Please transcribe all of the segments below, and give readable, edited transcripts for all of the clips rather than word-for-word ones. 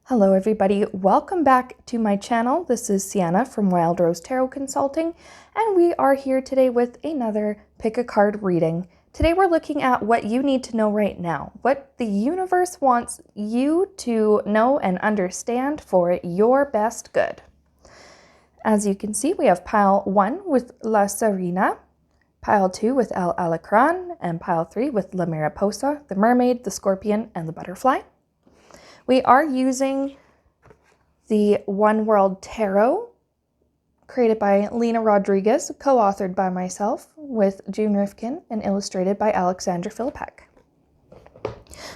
Hello everybody, welcome back to my channel. This is Sienna from Wild Rose Tarot Consulting, and we are here today with another pick a card reading. Today we're looking at what you need to know right now, what the universe wants you to know and understand for your best good. As you can see, we have pile 1 with La Serena, pile 2 with El Alacran, and pile 3 with La Mariposa, the mermaid, the scorpion, and the butterfly. We are using the One World Tarot, created by Lena Rodriguez, co-authored by myself with June Rifkin, and illustrated by Alexandra Philippek.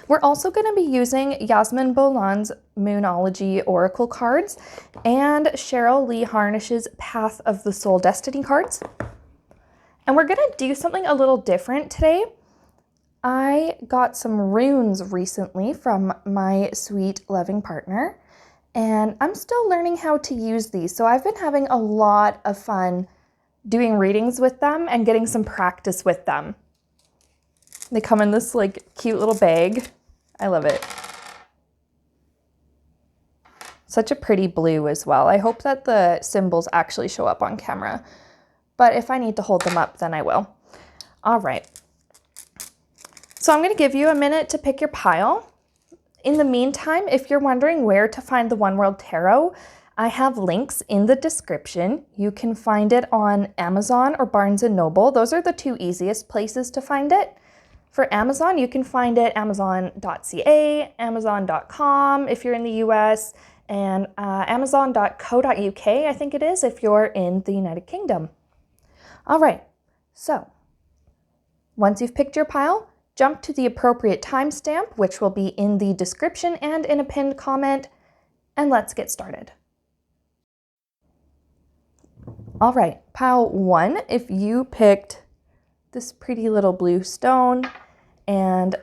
We're also going to be using Yasmin Bolan's Moonology Oracle cards and Cheryl Lee Harnish's Path of the Soul Destiny cards. And we're going to do something a little different today. I got some runes recently from my sweet, loving partner, and I'm still learning how to use these. So I've been having a lot of fun doing readings with them and getting some practice with them. They come in this like cute little bag. I love it. Such a pretty blue as well. I hope that the symbols actually show up on camera, but if I need to hold them up, then I will. All right. So I'm going to give you a minute to pick your pile. In the meantime, if you're wondering where to find the One World Tarot, I have links in the description. You can find it on Amazon or Barnes & Noble. Those are the two easiest places to find it. For Amazon, you can find it amazon.ca, amazon.com if you're in the US, and amazon.co.uk, I think it is, if you're in the United Kingdom. All right, so once you've picked your pile, jump to the appropriate timestamp, which will be in the description and in a pinned comment, and let's get started. All right, pile 1, if you picked this pretty little blue stone and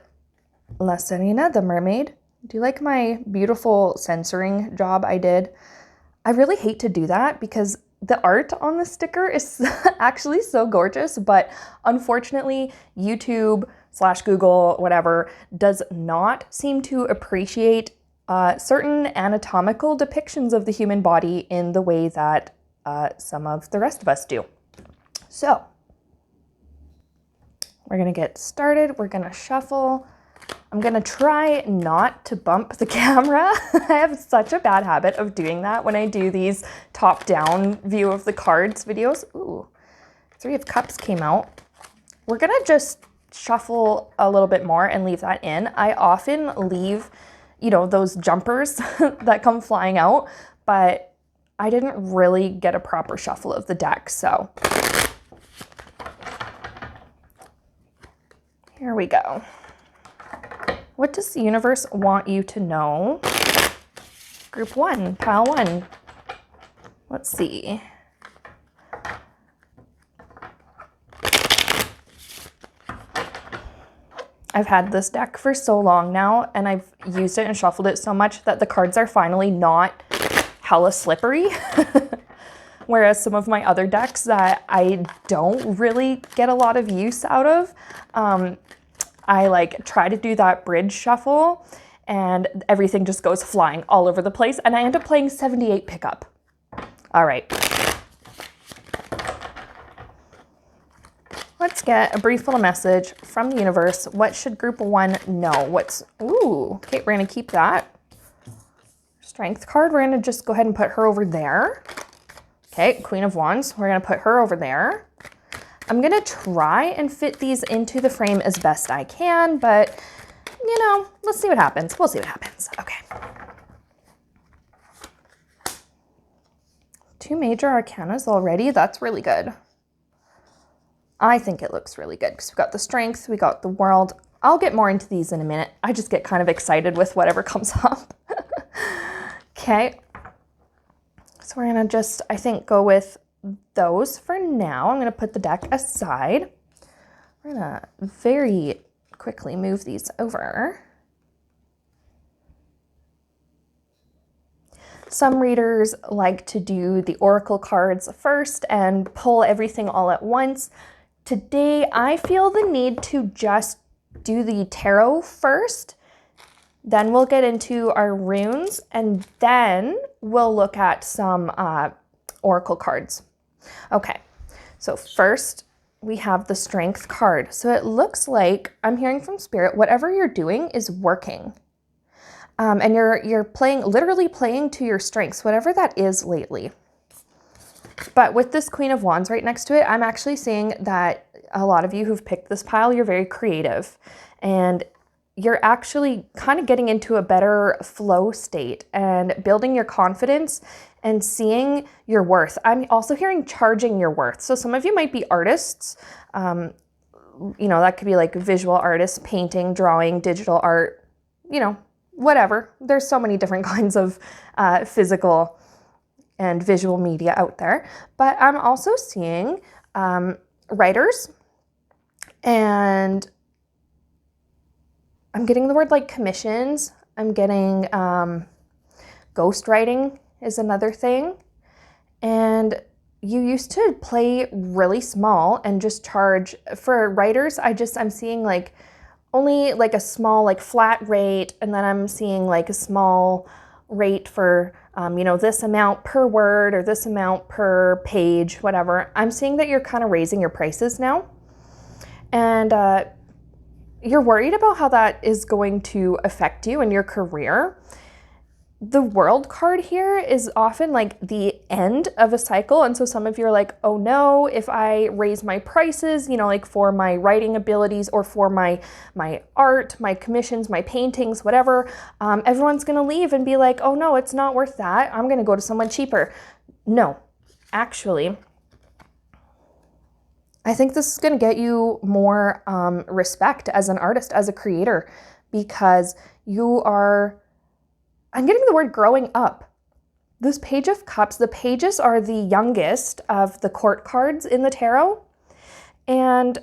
La Serena, the mermaid. Do you like my beautiful censoring job I did? I really hate to do that because the art on the sticker is actually so gorgeous, but unfortunately YouTube / Google, whatever, does not seem to appreciate certain anatomical depictions of the human body in the way that some of the rest of us do. So we're gonna get started. We're gonna shuffle. I'm gonna try not to bump the camera. I have such a bad habit of doing that when I do these top-down view of the cards videos. Ooh, 3 of Cups came out. We're gonna just shuffle a little bit more and leave that in. I often leave, you know, those jumpers that come flying out, but I didn't really get a proper shuffle of the deck, so here we go. What does the universe want you to know? Group 1, pile 1. Let's see. I've had this deck for so long now, and I've used it and shuffled it so much that the cards are finally not hella slippery. Whereas some of my other decks that I don't really get a lot of use out of, I like try to do that bridge shuffle and everything just goes flying all over the place and I end up playing 78 pickup. All right. Let's get a brief little message from the universe. What should group 1 know? Okay, we're gonna keep that. Strength card, we're gonna just go ahead and put her over there. Okay, Queen of Wands, we're gonna put her over there. I'm gonna try and fit these into the frame as best I can, but you know, let's see what happens. We'll see what happens. Okay. 2 major arcanas already. That's really good. I think it looks really good because we've got the Strength, we got the World. I'll get more into these in a minute. I just get kind of excited with whatever comes up. Okay. So we're gonna just, I think, go with those for now. I'm gonna put the deck aside. We're gonna very quickly move these over. Some readers like to do the oracle cards first and pull everything all at once. Today, I feel the need to just do the tarot first Then we'll get into our runes, and then we'll look at some oracle cards. Okay, so first we have the strength card. So it looks like, I'm hearing from Spirit, whatever you're doing is working. And you're playing, literally playing to your strengths, whatever that is lately. But with this Queen of Wands right next to it, I'm actually seeing that a lot of you who've picked this pile, you're very creative. And you're actually kind of getting into a better flow state and building your confidence and seeing your worth. I'm also hearing charging your worth. So some of you might be artists. You know, that could be like visual artists, painting, drawing, digital art, you know, whatever. There's so many different kinds of physical and visual media out there. But I'm also seeing writers, and I'm getting the word like commissions. I'm getting ghostwriting is another thing. And you used to play really small and just charge. For writers, I'm seeing like only like a small like flat rate, and then I'm seeing like a small rate for you know, this amount per word or this amount per page, whatever. I'm seeing that you're kind of raising your prices now. And you're worried about how that is going to affect you in your career. The World card here is often like the end of a cycle. And so some of you are like, oh no, if I raise my prices, you know, like for my writing abilities or for my art, my commissions, my paintings, whatever, everyone's going to leave and be like, oh no, it's not worth that. I'm going to go to someone cheaper. No, actually, I think this is going to get you more respect as an artist, as a creator, because you are, I'm getting the word growing up. This Page of Cups, the pages are the youngest of the court cards in the tarot. And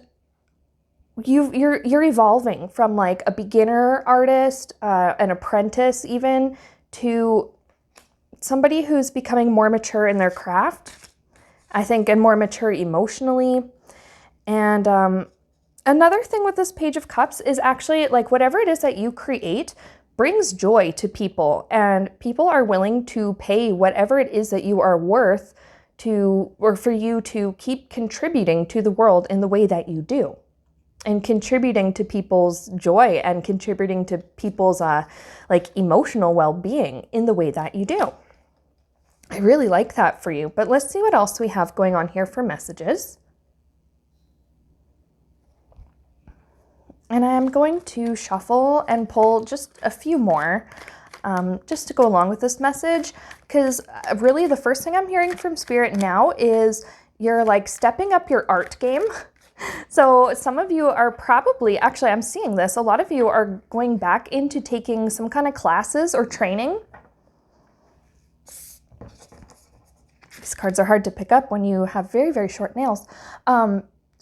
you're evolving from like a beginner artist, an apprentice even, to somebody who's becoming more mature in their craft, I think, and more mature emotionally. And another thing with this Page of Cups is actually like whatever it is that you create brings joy to people, and people are willing to pay whatever it is that you are worth to, or for you to keep contributing to the world in the way that you do, and contributing to people's joy and contributing to people's like emotional well-being in the way that you do. I really like that for you. But let's see what else we have going on here for messages. And I'm going to shuffle and pull just a few more just to go along with this message, because really the first thing I'm hearing from Spirit now is you're like stepping up your art game. So some of you are probably, actually I'm seeing this, a lot of you are going back into taking some kind of classes or training. These cards are hard to pick up when you have very, very short nails.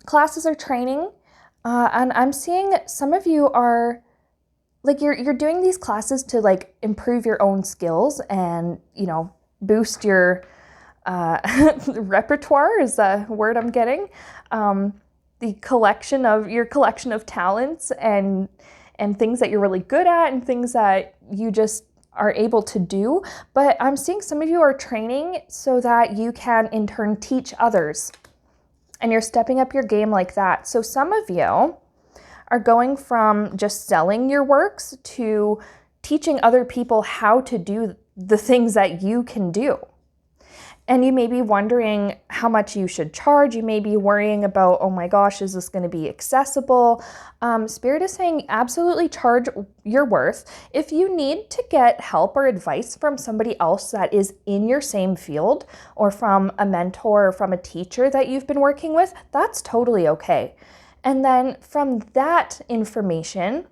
Classes or training. And I'm seeing some of you are like, you're doing these classes to like improve your own skills and, you know, boost your repertoire is the word I'm getting. The collection of your collection of talents and things that you're really good at and things that you just are able to do. But I'm seeing some of you are training so that you can in turn teach others. And you're stepping up your game like that. So some of you are going from just selling your works to teaching other people how to do the things that you can do. And you may be wondering how much you should charge. You may be worrying about, oh my gosh, is this going to be accessible? Spirit is saying absolutely charge your worth. If you need to get help or advice from somebody else that is in your same field, or from a mentor or from a teacher that you've been working with, that's totally okay. And then from that information,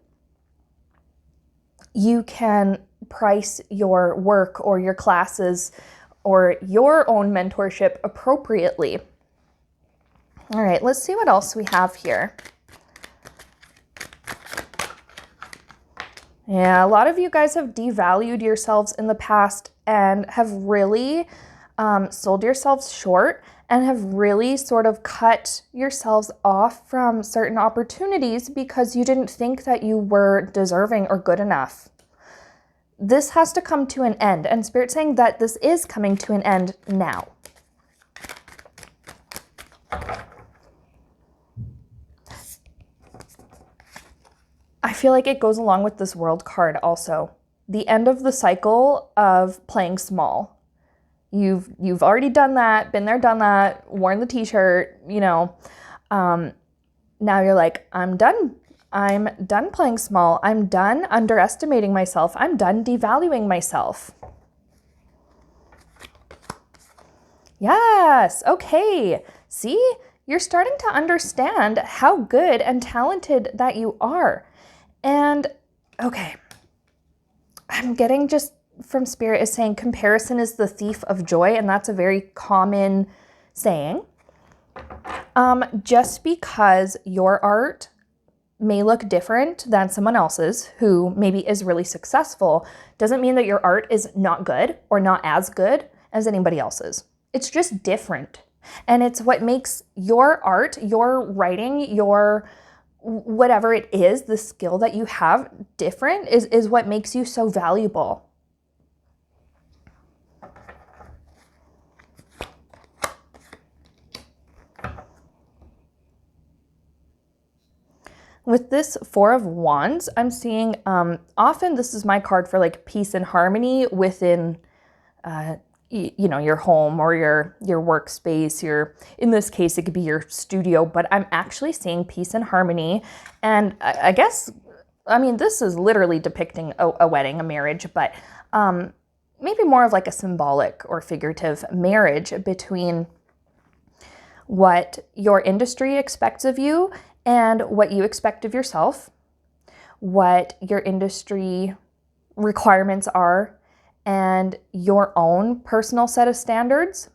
you can price your work or your classes or your own mentorship appropriately. All right, let's see what else we have here. Yeah, a lot of you guys have devalued yourselves in the past and have really sold yourselves short and have really sort of cut yourselves off from certain opportunities because you didn't think that you were deserving or good enough. this has to come to an end. And Spirit's saying that this is coming to an end now. I feel like it goes along with this World card also. The end of the cycle of playing small. You've already done that, been there, done that, worn the t-shirt, you know. Now you're like, I'm done. I'm done playing small. I'm done underestimating myself. I'm done devaluing myself. Yes, okay. See, you're starting to understand how good and talented that you are. And okay, I'm getting just from Spirit is saying comparison is the thief of joy, and that's a very common saying. Just because your art may look different than someone else's who maybe is really successful doesn't mean that your art is not good or not as good as anybody else's. It's just different. And it's what makes your art, your writing, your whatever it is, the skill that you have different is what makes you so valuable. With this Four of Wands, I'm seeing, often this is my card for like peace and harmony within, you know, your home or your workspace, in this case, it could be your studio, but I'm actually seeing peace and harmony. And I guess, I mean, this is literally depicting a wedding, a marriage, but maybe more of like a symbolic or figurative marriage between what your industry expects of you and what you expect of yourself, what your industry requirements are, and your own personal set of standards,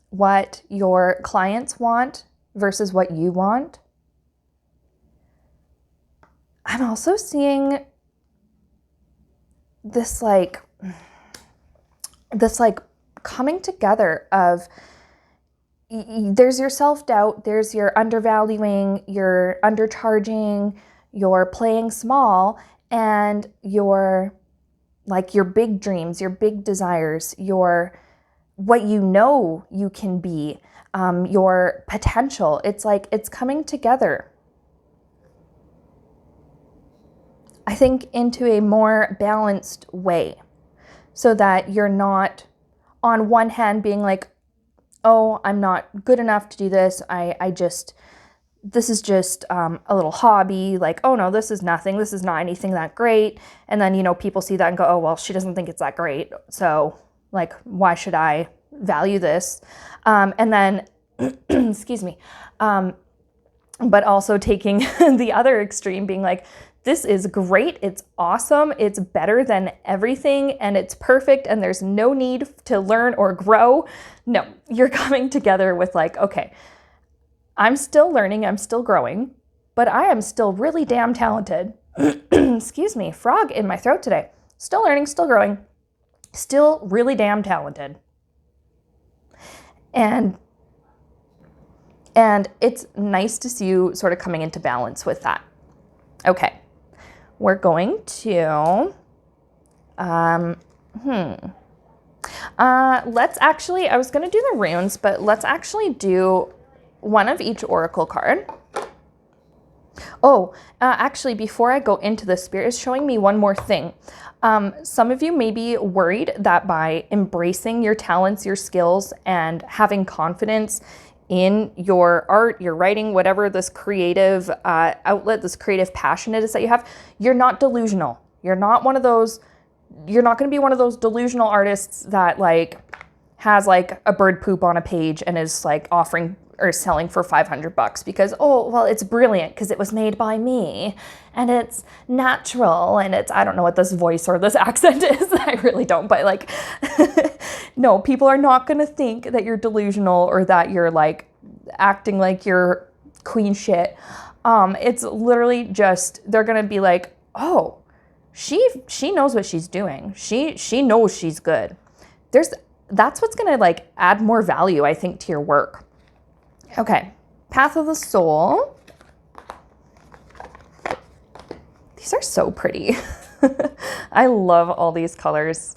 what your clients want versus what you want. I'm also seeing this like coming together of there's your self-doubt, there's your undervaluing, your undercharging, your playing small, and your big dreams, your big desires, your what you know you can be, your potential. It's like it's coming together, I think, into a more balanced way, so that you're not on one hand being like, oh, I'm not good enough to do this. This is just a little hobby. Like, oh no, this is nothing. This is not anything that great. And then, you know, people see that and go, oh, well, she doesn't think it's that great. So like, why should I value this? And then, excuse me, but also taking the other extreme, being like, this is great, it's awesome, it's better than everything, and it's perfect, and there's no need to learn or grow. No, you're coming together with like, okay, I'm still learning, I'm still growing, but I am still really damn talented. Excuse me, frog in my throat today. Still learning, still growing, still really damn talented. And it's nice to see you sort of coming into balance with that. Okay. We're going to, let's actually, I was going to do the runes, but let's actually do one of each oracle card. Oh, actually, before I go into this, Spirit is showing me one more thing. Some of you may be worried that by embracing your talents, your skills, and having confidence in your art, your writing, whatever this creative outlet, this creative passion it is that you have, you're not delusional. You're not going to be one of those delusional artists that like has like a bird poop on a page and is like offering or selling for $500 because, oh, well, it's brilliant because it was made by me and it's natural and it's, I don't know what this voice or this accent is. I really don't, but like, no, people are not going to think that you're delusional or that you're like acting like you're queen shit. It's literally just, they're going to be like, oh, she knows what she's doing. She knows she's good. That's what's going to like add more value, I think, to your work. Okay, Path of the Soul. These are so pretty. I love all these colors.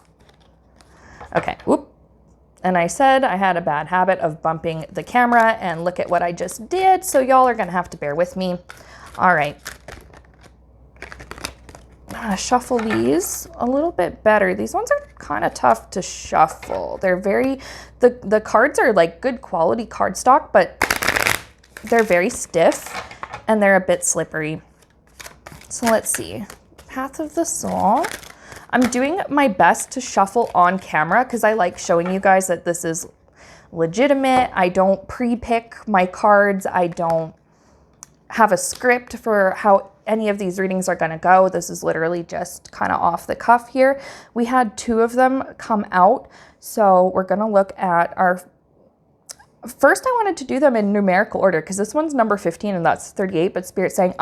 Okay, whoop. And I said I had a bad habit of bumping the camera, and look at what I just did. So y'all are gonna have to bear with me. All right. I'm gonna shuffle these a little bit better. These ones are kind of tough to shuffle. They're very, the cards are like good quality cardstock, but they're very stiff and they're a bit slippery. So let's see. Path of the Soul. I'm doing my best to shuffle on camera because I like showing you guys that this is legitimate. I don't pre-pick my cards. I don't have a script for how any of these readings are going to go. This is literally just kind of off the cuff here. We had 2 of them come out. So we're going to look at our first. I wanted to do them in numerical order because this one's number 15 and that's 38, but Spirit's saying,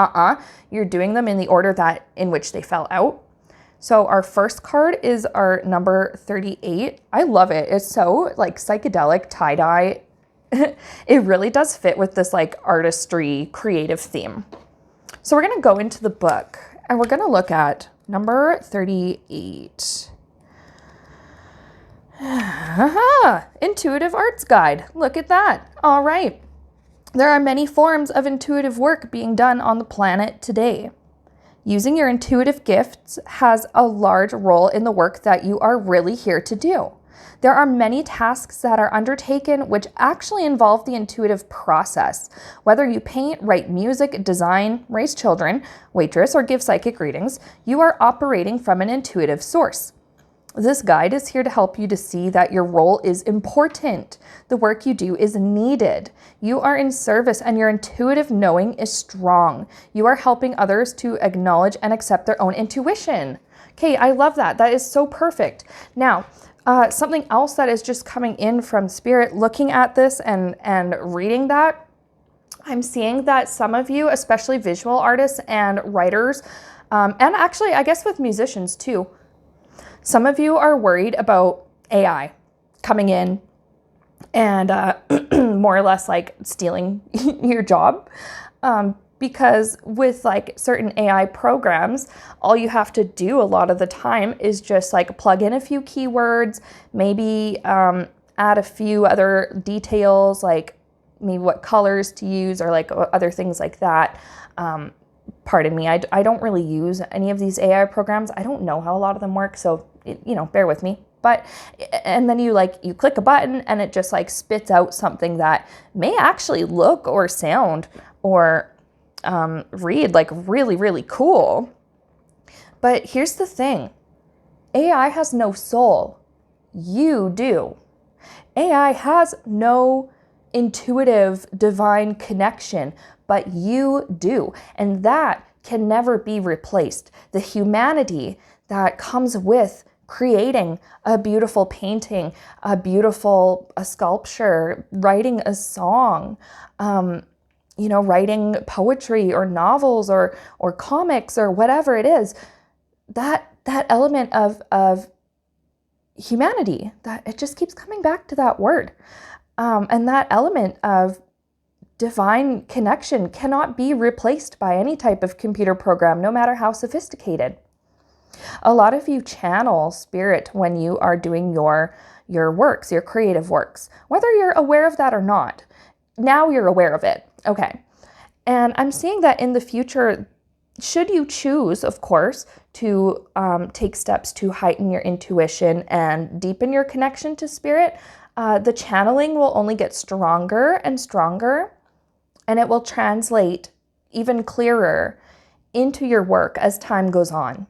you're doing them in the order that in which they fell out. So our first card is our number 38. I love it. It's so like psychedelic tie-dye. It really does fit with this like artistry creative theme. So we're going to go into the book and we're going to look at number 38. Intuitive Arts Guide. Look at that. All right. There are many forms of intuitive work being done on the planet today. Using your intuitive gifts has a large role in the work that you are really here to do. There are many tasks that are undertaken which actually involve the intuitive process. Whether you paint, write music, design, raise children, waitress, or give psychic readings, you are operating from an intuitive source. This guide is here to help you to see that your role is important. The work you do is needed. You are in service and your intuitive knowing is strong. You are helping others to acknowledge and accept their own intuition. Okay, I love that. That is so perfect. Now, something else that is just coming in from Spirit, looking at this and reading that, I'm seeing that some of you, especially visual artists and writers, and actually I guess with musicians too, some of you are worried about AI coming in and more or less like stealing your job. Because with like certain AI programs, all you have to do a lot of the time is just like plug in a few keywords, maybe add a few other details, like maybe what colors to use or like other things like that. Pardon me, I don't really use any of these AI programs. I don't know how a lot of them work, so bear with me. But, and then you click a button and it just like spits out something that may actually look or sound or read like really, really cool. But here's the thing. AI has no soul. You do. AI has no intuitive divine connection, but you do. And that can never be replaced. The humanity that comes with creating a beautiful painting, a sculpture, writing a song, writing poetry or novels or comics or whatever it is, that element of humanity, that it just keeps coming back to that word. And that element of divine connection cannot be replaced by any type of computer program, no matter how sophisticated. A lot of you channel spirit when you are doing your works, your creative works, whether you're aware of that or not. Now you're aware of it. Okay. And I'm seeing that in the future, should you choose, of course, to take steps to heighten your intuition and deepen your connection to spirit, the channeling will only get stronger and stronger, and it will translate even clearer into your work as time goes on.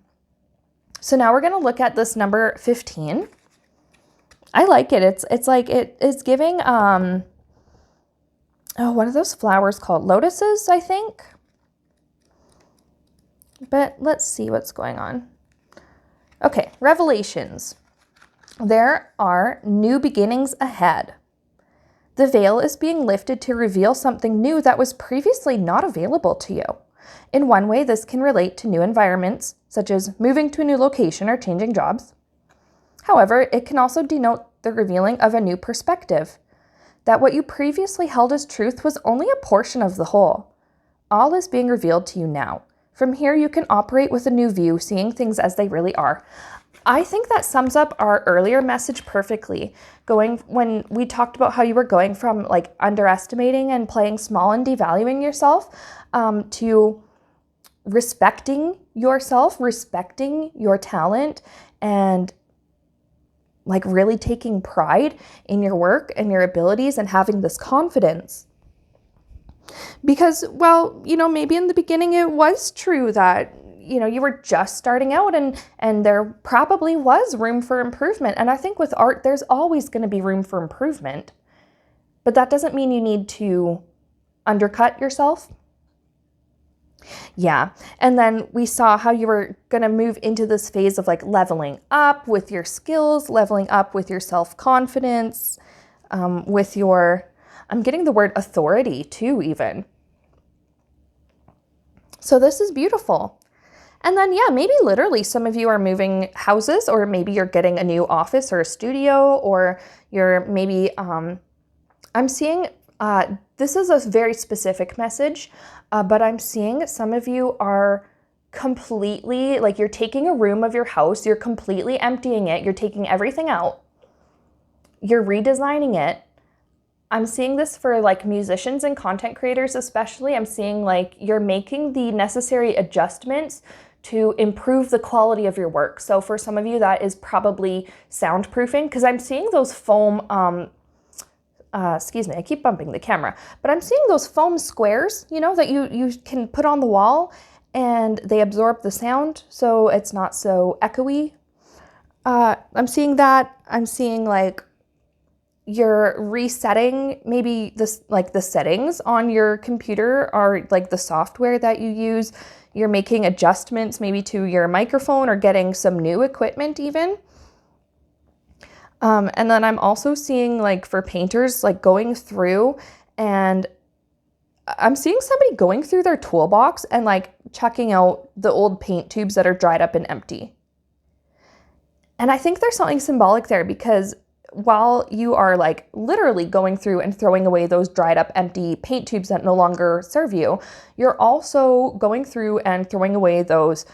So now we're going to look at this number 15. I like it. It's like it is giving, what are those flowers called? Lotuses, I think. But let's see what's going on. Okay, revelations. There are new beginnings ahead. The veil is being lifted to reveal something new that was previously not available to you. In one way, this can relate to new environments, such as moving to a new location or changing jobs. However, it can also denote the revealing of a new perspective, that what you previously held as truth was only a portion of the whole. All is being revealed to you now. From here, you can operate with a new view, seeing things as they really are. I think that sums up our earlier message perfectly. When we talked about how you were going from like underestimating and playing small and devaluing yourself to respecting yourself, respecting your talent, and like really taking pride in your work and your abilities and having this confidence. Because, well, maybe in the beginning it was true that, you were just starting out and there probably was room for improvement. And I think with art, there's always going to be room for improvement. But that doesn't mean you need to undercut yourself. Yeah. And then we saw how you were going to move into this phase of like leveling up with your skills, leveling up with your self-confidence, with your, I'm getting the word authority too, even. So this is beautiful. And then, yeah, maybe literally some of you are moving houses, or maybe you're getting a new office or a studio, or you're maybe, I'm seeing, this is a very specific message, but I'm seeing some of you are completely, like you're taking a room of your house, you're completely emptying it, you're taking everything out, you're redesigning it. I'm seeing this for like musicians and content creators especially. I'm seeing like you're making the necessary adjustments to improve the quality of your work. So for some of you, that is probably soundproofing, because I'm seeing those foam, excuse me, I keep bumping the camera, but I'm seeing those foam squares, that you can put on the wall and they absorb the sound so it's not so echoey. I'm seeing that. I'm seeing like you're resetting maybe this, like the settings on your computer or like the software that you use. You're making adjustments maybe to your microphone or getting some new equipment even. And then I'm also seeing like for painters, like going through, and I'm seeing somebody going through their toolbox and like checking out the old paint tubes that are dried up and empty. And I think there's something symbolic there, because while you are like literally going through and throwing away those dried up empty paint tubes that no longer serve you, you're also going through and throwing away those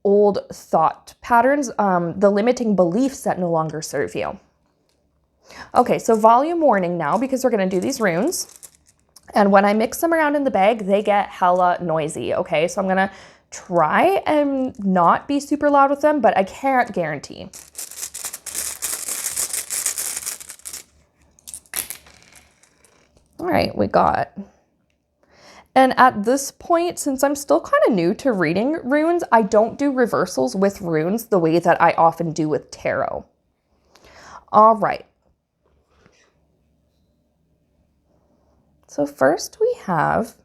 old thought patterns, the limiting beliefs that no longer serve you. Okay, so volume warning now, because we're going to do these runes. And when I mix them around in the bag, they get hella noisy. Okay, so I'm going to try and not be super loud with them, but I can't guarantee. All right, we got, and at this point, since I'm still kind of new to reading runes, I don't do reversals with runes the way that I often do with tarot. All right. So first we have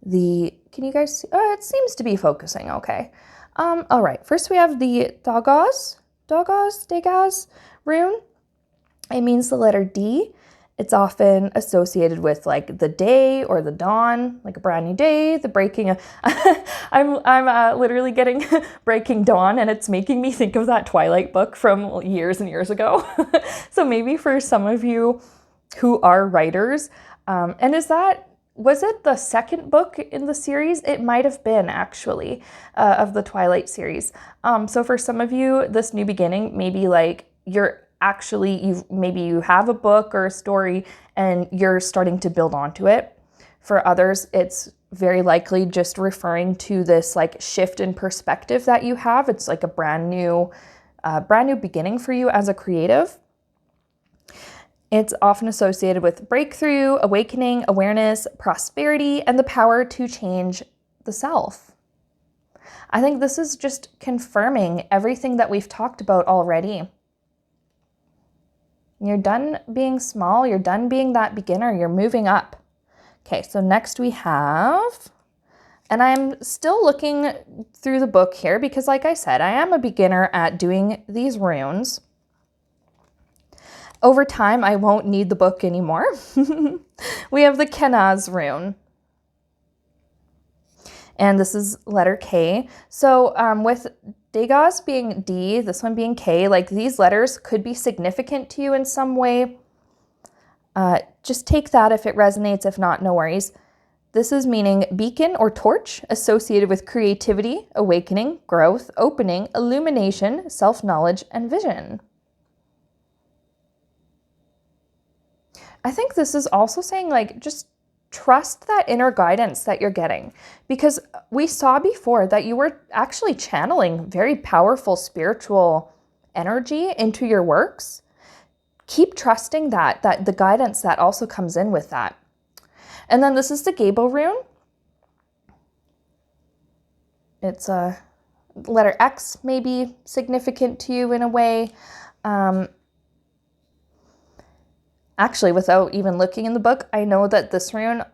the, can you guys see? It seems to be focusing, okay. All right, first we have the Dagaz rune. It means the letter D. It's often associated with like the day or the dawn, like a brand new day, the breaking of, I'm literally getting breaking dawn, and it's making me think of that Twilight book from years and years ago. So maybe for some of you who are writers, and was it the second book in the series? It might have been actually, of the Twilight series. So for some of you, this new beginning, maybe like you're actually, maybe you have a book or a story and you're starting to build onto it. For others, it's very likely just referring to this like shift in perspective that you have. It's like a brand new beginning for you as a creative. It's often associated with breakthrough, awakening, awareness, prosperity, and the power to change the self. I think this is just confirming everything that we've talked about already. You're done being small, you're done being that beginner, you're moving up. Okay, so next we have, and I'm still looking through the book here because like I said, I am a beginner at doing these runes. Over time, I won't need the book anymore. We have the Kenaz rune. And this is letter K. So with Dagaz being D, this one being K, like these letters could be significant to you in some way. Just take that if it resonates, if not, no worries. This is meaning beacon or torch associated with creativity, awakening, growth, opening, illumination, self-knowledge, and vision. I think this is also saying like just trust that inner guidance that you're getting, because we saw before that you were actually channeling very powerful spiritual energy into your works. Keep trusting that the guidance that also comes in with that. And then this is the Gable rune. It's a letter X, maybe significant to you in a way. Actually, without even looking in the book, I know that this rune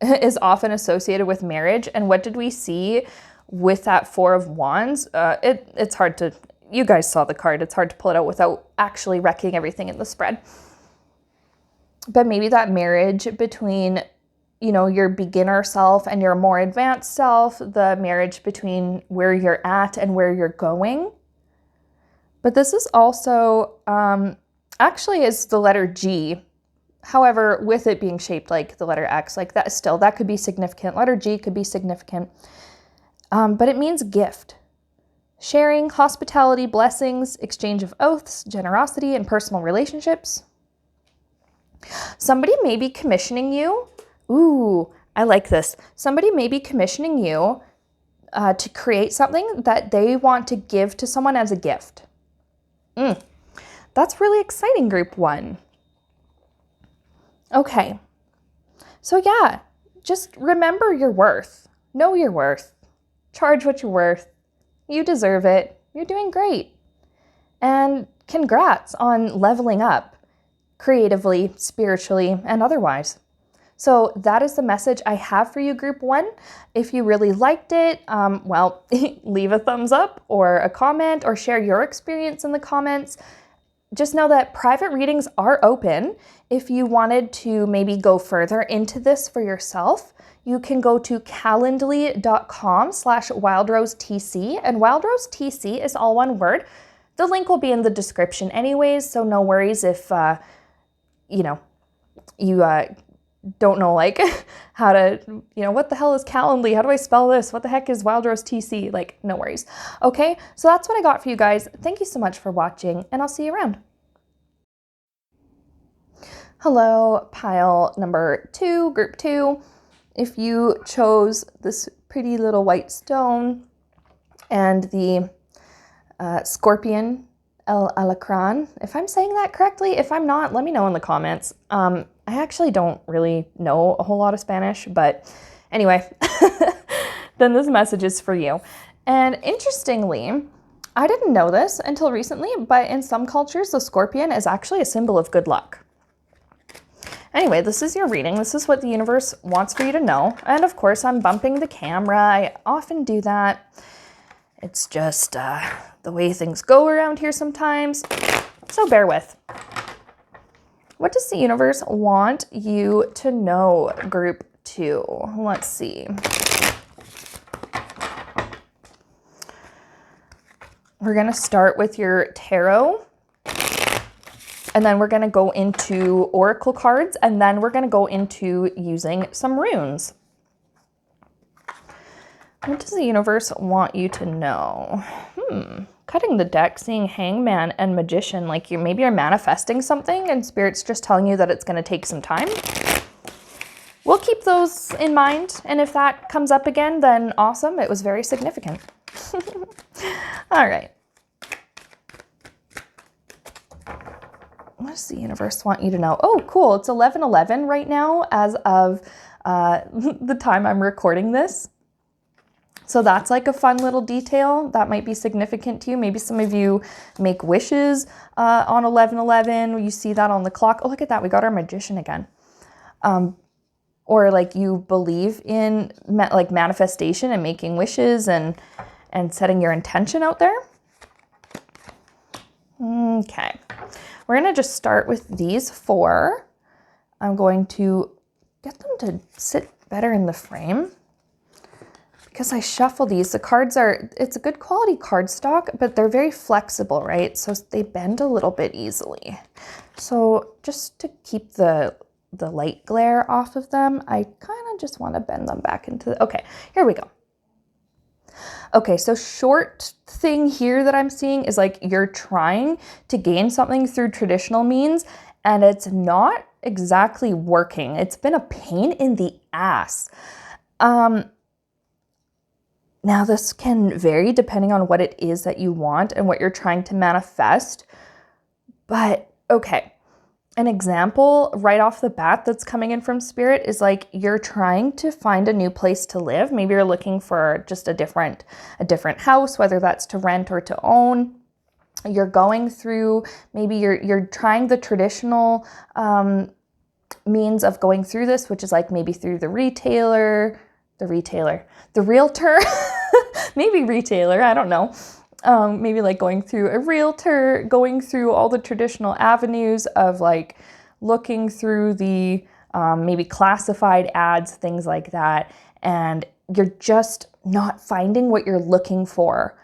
is often associated with marriage. And what did we see with that Four of Wands? It's hard to, you guys saw the card. It's hard to pull it out without actually wrecking everything in the spread. But maybe that marriage between, you know, your beginner self and your more advanced self, the marriage between where you're at and where you're going. But this is also, actually is the letter G. However, with it being shaped like the letter X, like that still, that could be significant. Letter G could be significant. But it means gift. Sharing, hospitality, blessings, exchange of oaths, generosity, and personal relationships. Somebody may be commissioning you. Ooh, I like this. Somebody may be commissioning you to create something that they want to give to someone as a gift. That's really exciting, group 1. Okay. So yeah, just remember your worth. Know your worth. Charge what you're worth. You deserve it. You're doing great. And congrats on leveling up creatively, spiritually, and otherwise. So that is the message I have for you, group 1. If you really liked it, well, leave a thumbs up or a comment or share your experience in the comments. Just know that private readings are open. If you wanted to maybe go further into this for yourself, you can go to calendly.com/wildrosetc, and wildrosetc is all one word. The link will be in the description anyways, so no worries if, you know, you don't know like how to, you know, what the hell is Calendly? How do I spell this? What the heck is wildrosetc? Like, no worries. Okay, so that's what I got for you guys. Thank you so much for watching, and I'll see you around. Hello, pile number 2, group 2. If you chose this pretty little white stone and the scorpion alacran, if I'm saying that correctly, if I'm not, let me know in the comments. I actually don't really know a whole lot of Spanish, but anyway, then this message is for you. And interestingly, I didn't know this until recently, but in some cultures, the scorpion is actually a symbol of good luck. Anyway, this is your reading. This is what the universe wants for you to know. And of course, I'm bumping the camera. I often do that. It's just the way things go around here sometimes. So bear with. What does the universe want you to know, group 2? Let's see. We're going to start with your tarot. And then we're going to go into oracle cards, and then we're going to go into using some runes. What does the universe want you to know? Cutting the deck, seeing Hangman and Magician, like maybe you're manifesting something and Spirit's just telling you that it's going to take some time. We'll keep those in mind, and if that comes up again, then awesome. It was very significant. All right. What does the universe want you to know? Oh, cool. It's 11:11 right now as of the time I'm recording this. So that's like a fun little detail that might be significant to you. Maybe some of you make wishes on 11:11. You see that on the clock. Oh, look at that. We got our Magician again. Or like you believe in like manifestation and making wishes and setting your intention out there. Okay. We're going to just start with these 4. I'm going to get them to sit better in the frame because I shuffle these. The cards it's a good quality cardstock, but they're very flexible, right? So they bend a little bit easily. So just to keep the the light glare off of them. I kind of just want to bend them back into okay, here we go. Okay, so short thing here that I'm seeing is like you're trying to gain something through traditional means and it's not exactly working. It's been a pain in the ass. Now this can vary depending on what it is that you want and what you're trying to manifest. But okay, an example right off the bat that's coming in from Spirit is like you're trying to find a new place to live. Maybe you're looking for just a different house, whether that's to rent or to own. You're going through, maybe you're trying the traditional means of going through this, which is like maybe through the realtor, maybe retailer, I don't know. Maybe like going through a realtor, going through all the traditional avenues of like looking through the maybe classified ads, things like that. And you're just not finding what you're looking for.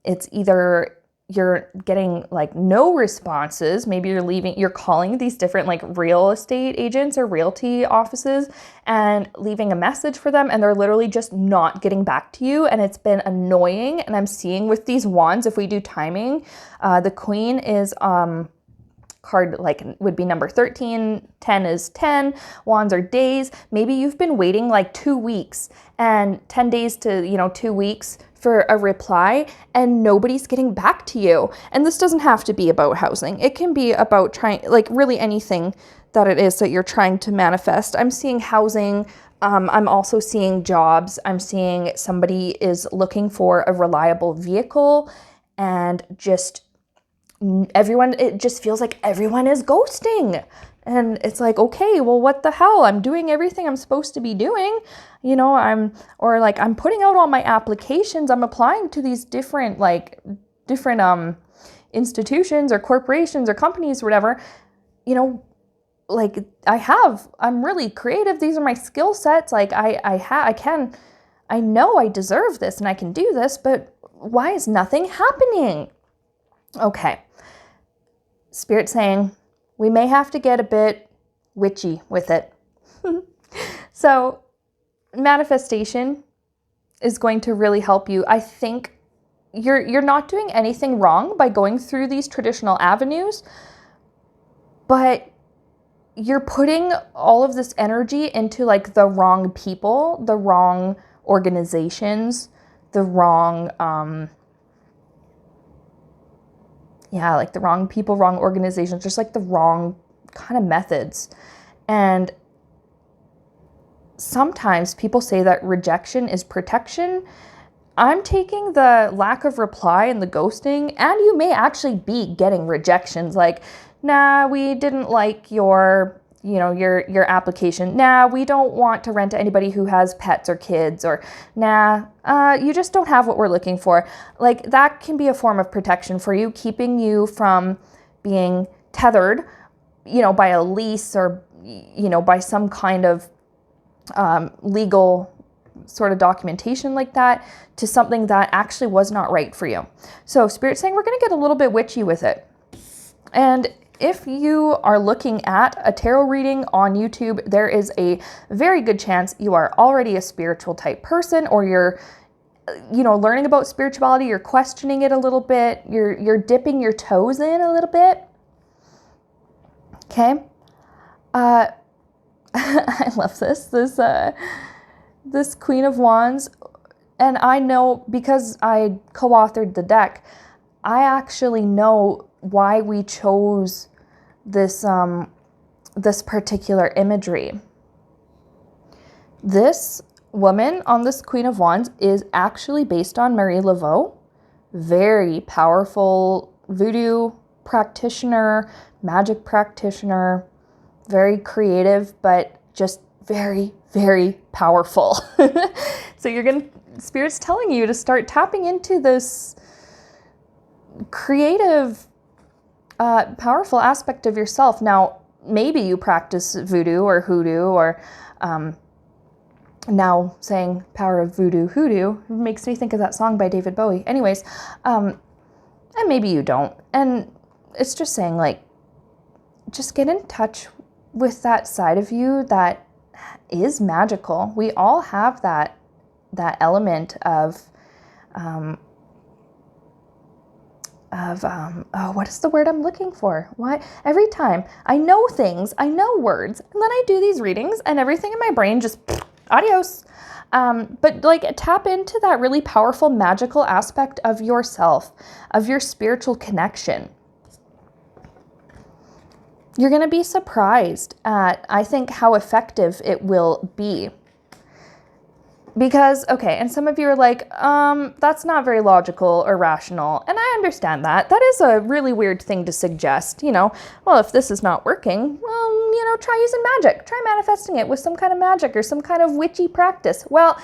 It's either you're getting like no responses. Maybe you're calling these different like real estate agents or realty offices and leaving a message for them and they're literally just not getting back to you. And it's been annoying. And I'm seeing with these wands, if we do timing, the queen is card like would be number 13, 10 is 10, wands are days. Maybe you've been waiting like 2 weeks and 10 days to 2 weeks for a reply and nobody's getting back to you. And this doesn't have to be about housing. It can be about trying, like really anything that it is that you're trying to manifest. I'm seeing housing. I'm also seeing jobs. I'm seeing somebody is looking for a reliable vehicle and just everyone, it just feels like everyone is ghosting. And it's like, okay, well, what the hell? I'm doing everything I'm supposed to be doing. I'm putting out all my applications. I'm applying to these different institutions or corporations or companies or whatever. I'm really creative. These are my skill sets. Like I know I deserve this and I can do this, but why is nothing happening? Okay. Spirit saying, we may have to get a bit witchy with it. So manifestation is going to really help you. I think you're not doing anything wrong by going through these traditional avenues, but you're putting all of this energy into like the wrong people, the wrong organizations, the wrong the wrong people, wrong organizations, just like the wrong kind of methods. And sometimes people say that rejection is protection. I'm taking the lack of reply and the ghosting, and you may actually be getting rejections like, nah, we didn't like your application. Nah, we don't want to rent to anybody who has pets or kids, or nah, you just don't have what we're looking for. Like that can be a form of protection for you, keeping you from being tethered, by a lease or, by some kind of legal sort of documentation like that to something that actually was not right for you. So Spirit's saying we're going to get a little bit witchy with it. And if you are looking at a tarot reading on YouTube, there is a very good chance you are already a spiritual type person, or you're, learning about spirituality, you're questioning it a little bit, you're dipping your toes in a little bit. Okay. I love this Queen of Wands, and I know because I co-authored the deck, I actually know why we chose this particular imagery. This woman on this Queen of Wands is actually based on Marie Laveau, very powerful voodoo practitioner, magic practitioner, very creative, but just very, very powerful. So Spirit's telling you to start tapping into this creative, powerful aspect of yourself. Now, maybe you practice voodoo or hoodoo, or now saying power of voodoo, hoodoo makes me think of that song by David Bowie. Anyways, and maybe you don't. And it's just saying, like, just get in touch with that side of you that is magical. We all have that element of what is the word I'm looking for? Why every time I know things, I know words, and then I do these readings and everything in my brain just adios. But like tap into that really powerful magical aspect of yourself, of your spiritual connection. You're going to be surprised at, I think, how effective it will be. Because, okay, and some of you are like, that's not very logical or rational. And I understand that. That is a really weird thing to suggest, well, if this is not working, well, try using magic. Try manifesting it with some kind of magic or some kind of witchy practice. Well,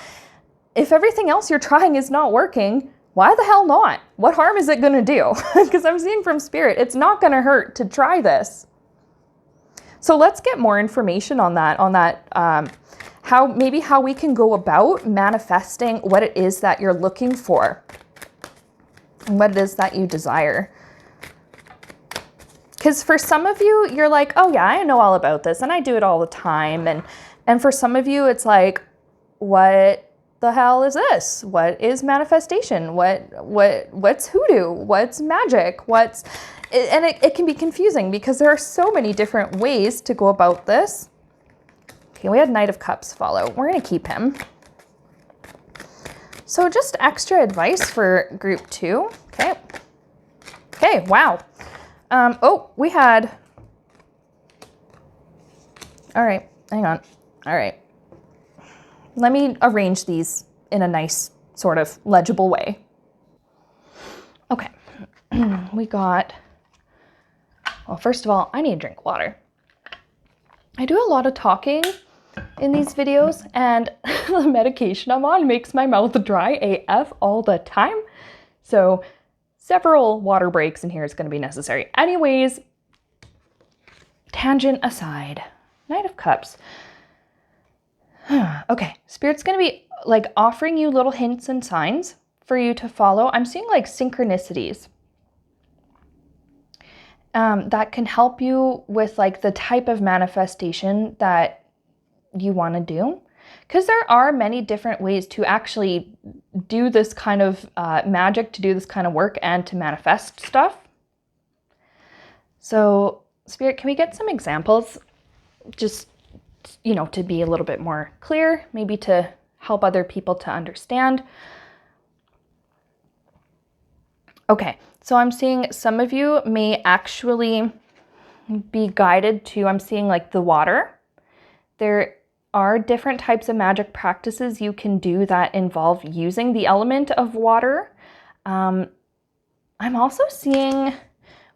if everything else you're trying is not working, why the hell not? What harm is it going to do? Because I'm seeing from Spirit, it's not going to hurt to try this. So let's get more information on that, how we can go about manifesting what it is that you're looking for and what it is that you desire. Because for some of you, you're like, oh yeah, I know all about this and I do it all the time. And for some of you, it's like, what the hell is this? What is manifestation? What's hoodoo? What's magic? And it can be confusing because there are so many different ways to go about this. Okay, we had Knight of Cups follow. We're going to keep him. So just extra advice for group 2. Okay. Okay, wow. We had... All right, hang on. All right. Let me arrange these in a nice, sort of legible way. Okay. We got... Well, first of all, I need to drink water. I do a lot of talking in these videos, and the medication I'm on makes my mouth dry AF all the time. So several water breaks in here is going to be necessary. Anyways, tangent aside, Knight of Cups. Okay, Spirit's going to be like offering you little hints and signs for you to follow. I'm seeing like synchronicities. That can help you with like the type of manifestation that you want to do. Because there are many different ways to actually do this kind of magic, to do this kind of work and to manifest stuff. So Spirit, can we get some examples? Just, to be a little bit more clear, maybe to help other people to understand. Okay, so I'm seeing some of you may actually be guided to, I'm seeing like the water. There are different types of magic practices you can do that involve using the element of water. I'm also seeing,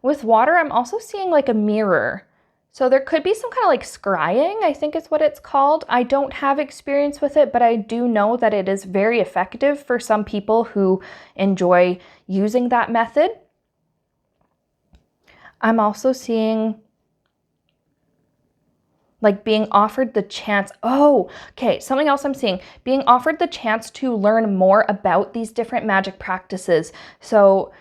with water, I'm also seeing like a mirror. So there could be some kind of like scrying, I think is what it's called. I don't have experience with it, but I do know that it is very effective for some people who enjoy using that method. I'm also seeing like being offered the chance. Oh, okay. Something else I'm seeing, being offered the chance to learn more about these different magic practices. So,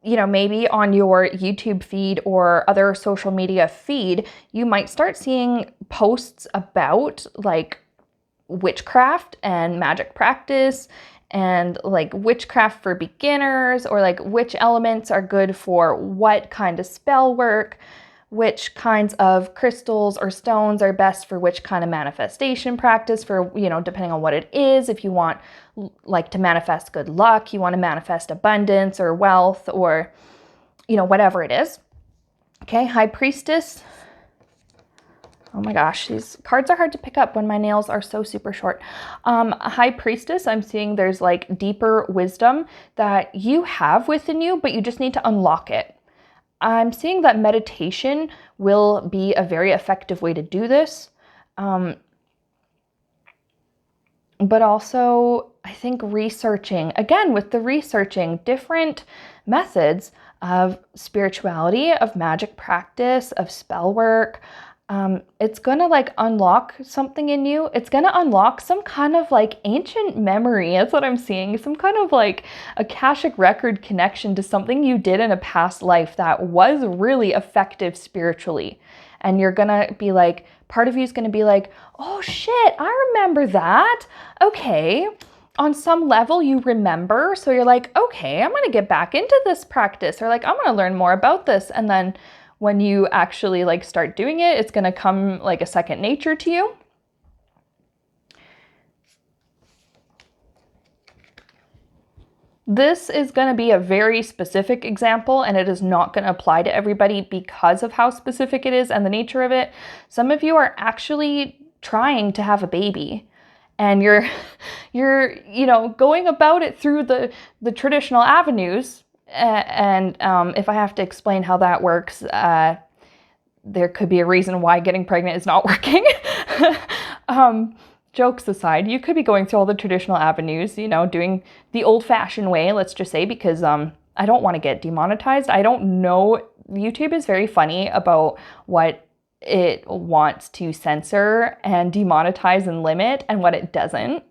maybe on your YouTube feed or other social media feed, you might start seeing posts about like witchcraft and magic practice and like witchcraft for beginners, or like which elements are good for what kind of spell work, which kinds of crystals or stones are best for which kind of manifestation practice for, depending on what it is. If you want like to manifest good luck, you want to manifest abundance or wealth or, whatever it is. Okay, High Priestess. Oh my gosh, these cards are hard to pick up when my nails are so super short. High Priestess, I'm seeing there's like deeper wisdom that you have within you, but you just need to unlock it. I'm seeing that meditation will be a very effective way to do this. But also, I think researching, again, with the researching different methods of spirituality, of magic practice, of spell work, It's gonna like unlock something in you. It's gonna unlock some kind of like ancient memory. That's what I'm seeing. Some kind of like Akashic record connection to something you did in a past life that was really effective spiritually. And you're gonna be like, part of you is gonna be like, oh shit, I remember that. Okay. On some level you remember. So you're like, okay, I'm gonna get back into this practice, or like, I'm gonna learn more about this. And then when you actually like start doing it, it's going to come like a second nature to you. This is going to be a very specific example, and it is not going to apply to everybody because of how specific it is and the nature of it. Some of you are actually trying to have a baby, and you're going about it through the traditional avenues. And if I have to explain how that works, there could be a reason why getting pregnant is not working. Jokes aside, you could be going through all the traditional avenues, doing the old-fashioned way, let's just say, because I don't want to get demonetized. I don't know. YouTube is very funny about what it wants to censor and demonetize and limit and what it doesn't.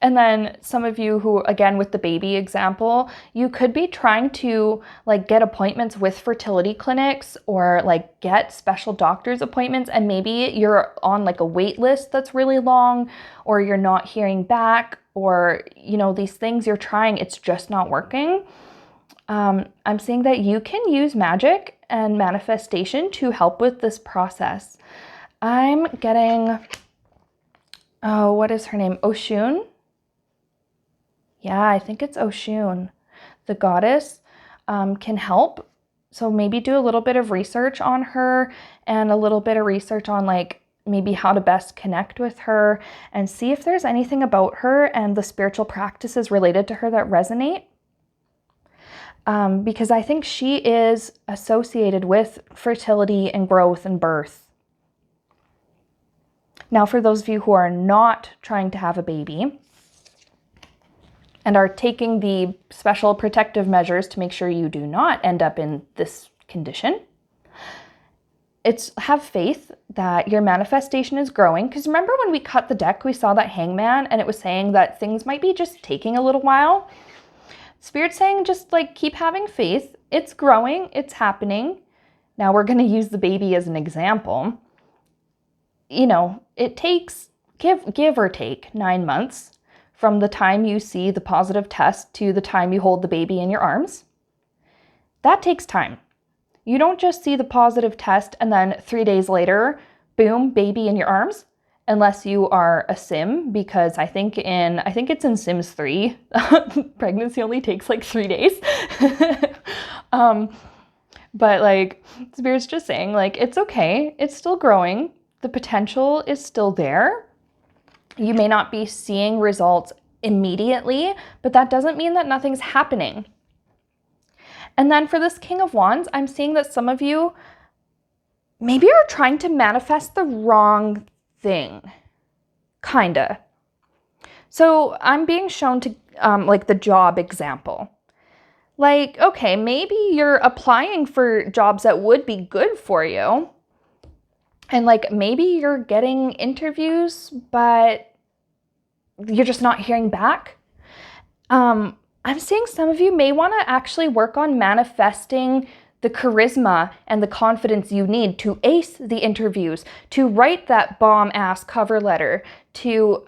And then some of you who, again, with the baby example, you could be trying to like get appointments with fertility clinics, or like get special doctor's appointments, and maybe you're on like a wait list that's really long, or you're not hearing back, or these things you're trying, it's just not working. I'm seeing that you can use magic and manifestation to help with this process. I'm getting, what is her name? Oshun? Yeah, I think it's Oshun, the goddess, can help. So maybe do a little bit of research on her, and a little bit of research on like maybe how to best connect with her, and see if there's anything about her and the spiritual practices related to her that resonate. Because I think she is associated with fertility and growth and birth. Now, for those of you who are not trying to have a baby, and are taking the special protective measures to make sure you do not end up in this condition, it's have faith that your manifestation is growing. Because remember when we cut the deck, we saw that hangman, and it was saying that things might be just taking a little while. Spirit's saying just like keep having faith. It's growing, it's happening. Now we're going to use the baby as an example. It takes, give or take, 9 months from the time you see the positive test to the time you hold the baby in your arms. That takes time. You don't just see the positive test and then 3 days later, boom, baby in your arms, unless you are a sim, because I think it's in Sims 3, pregnancy only takes like 3 days. But like Spirit's just saying, like, it's okay, it's still growing, the potential is still there. You may not be seeing results immediately, but that doesn't mean that nothing's happening. And then for this King of Wands, I'm seeing that some of you maybe are trying to manifest the wrong thing. Kinda. So I'm being shown to like the job example. Like, okay, maybe you're applying for jobs that would be good for you. And like maybe you're getting interviews, but you're just not hearing back. I'm seeing some of you may want to actually work on manifesting the charisma and the confidence you need to ace the interviews, to write that bomb-ass cover letter, to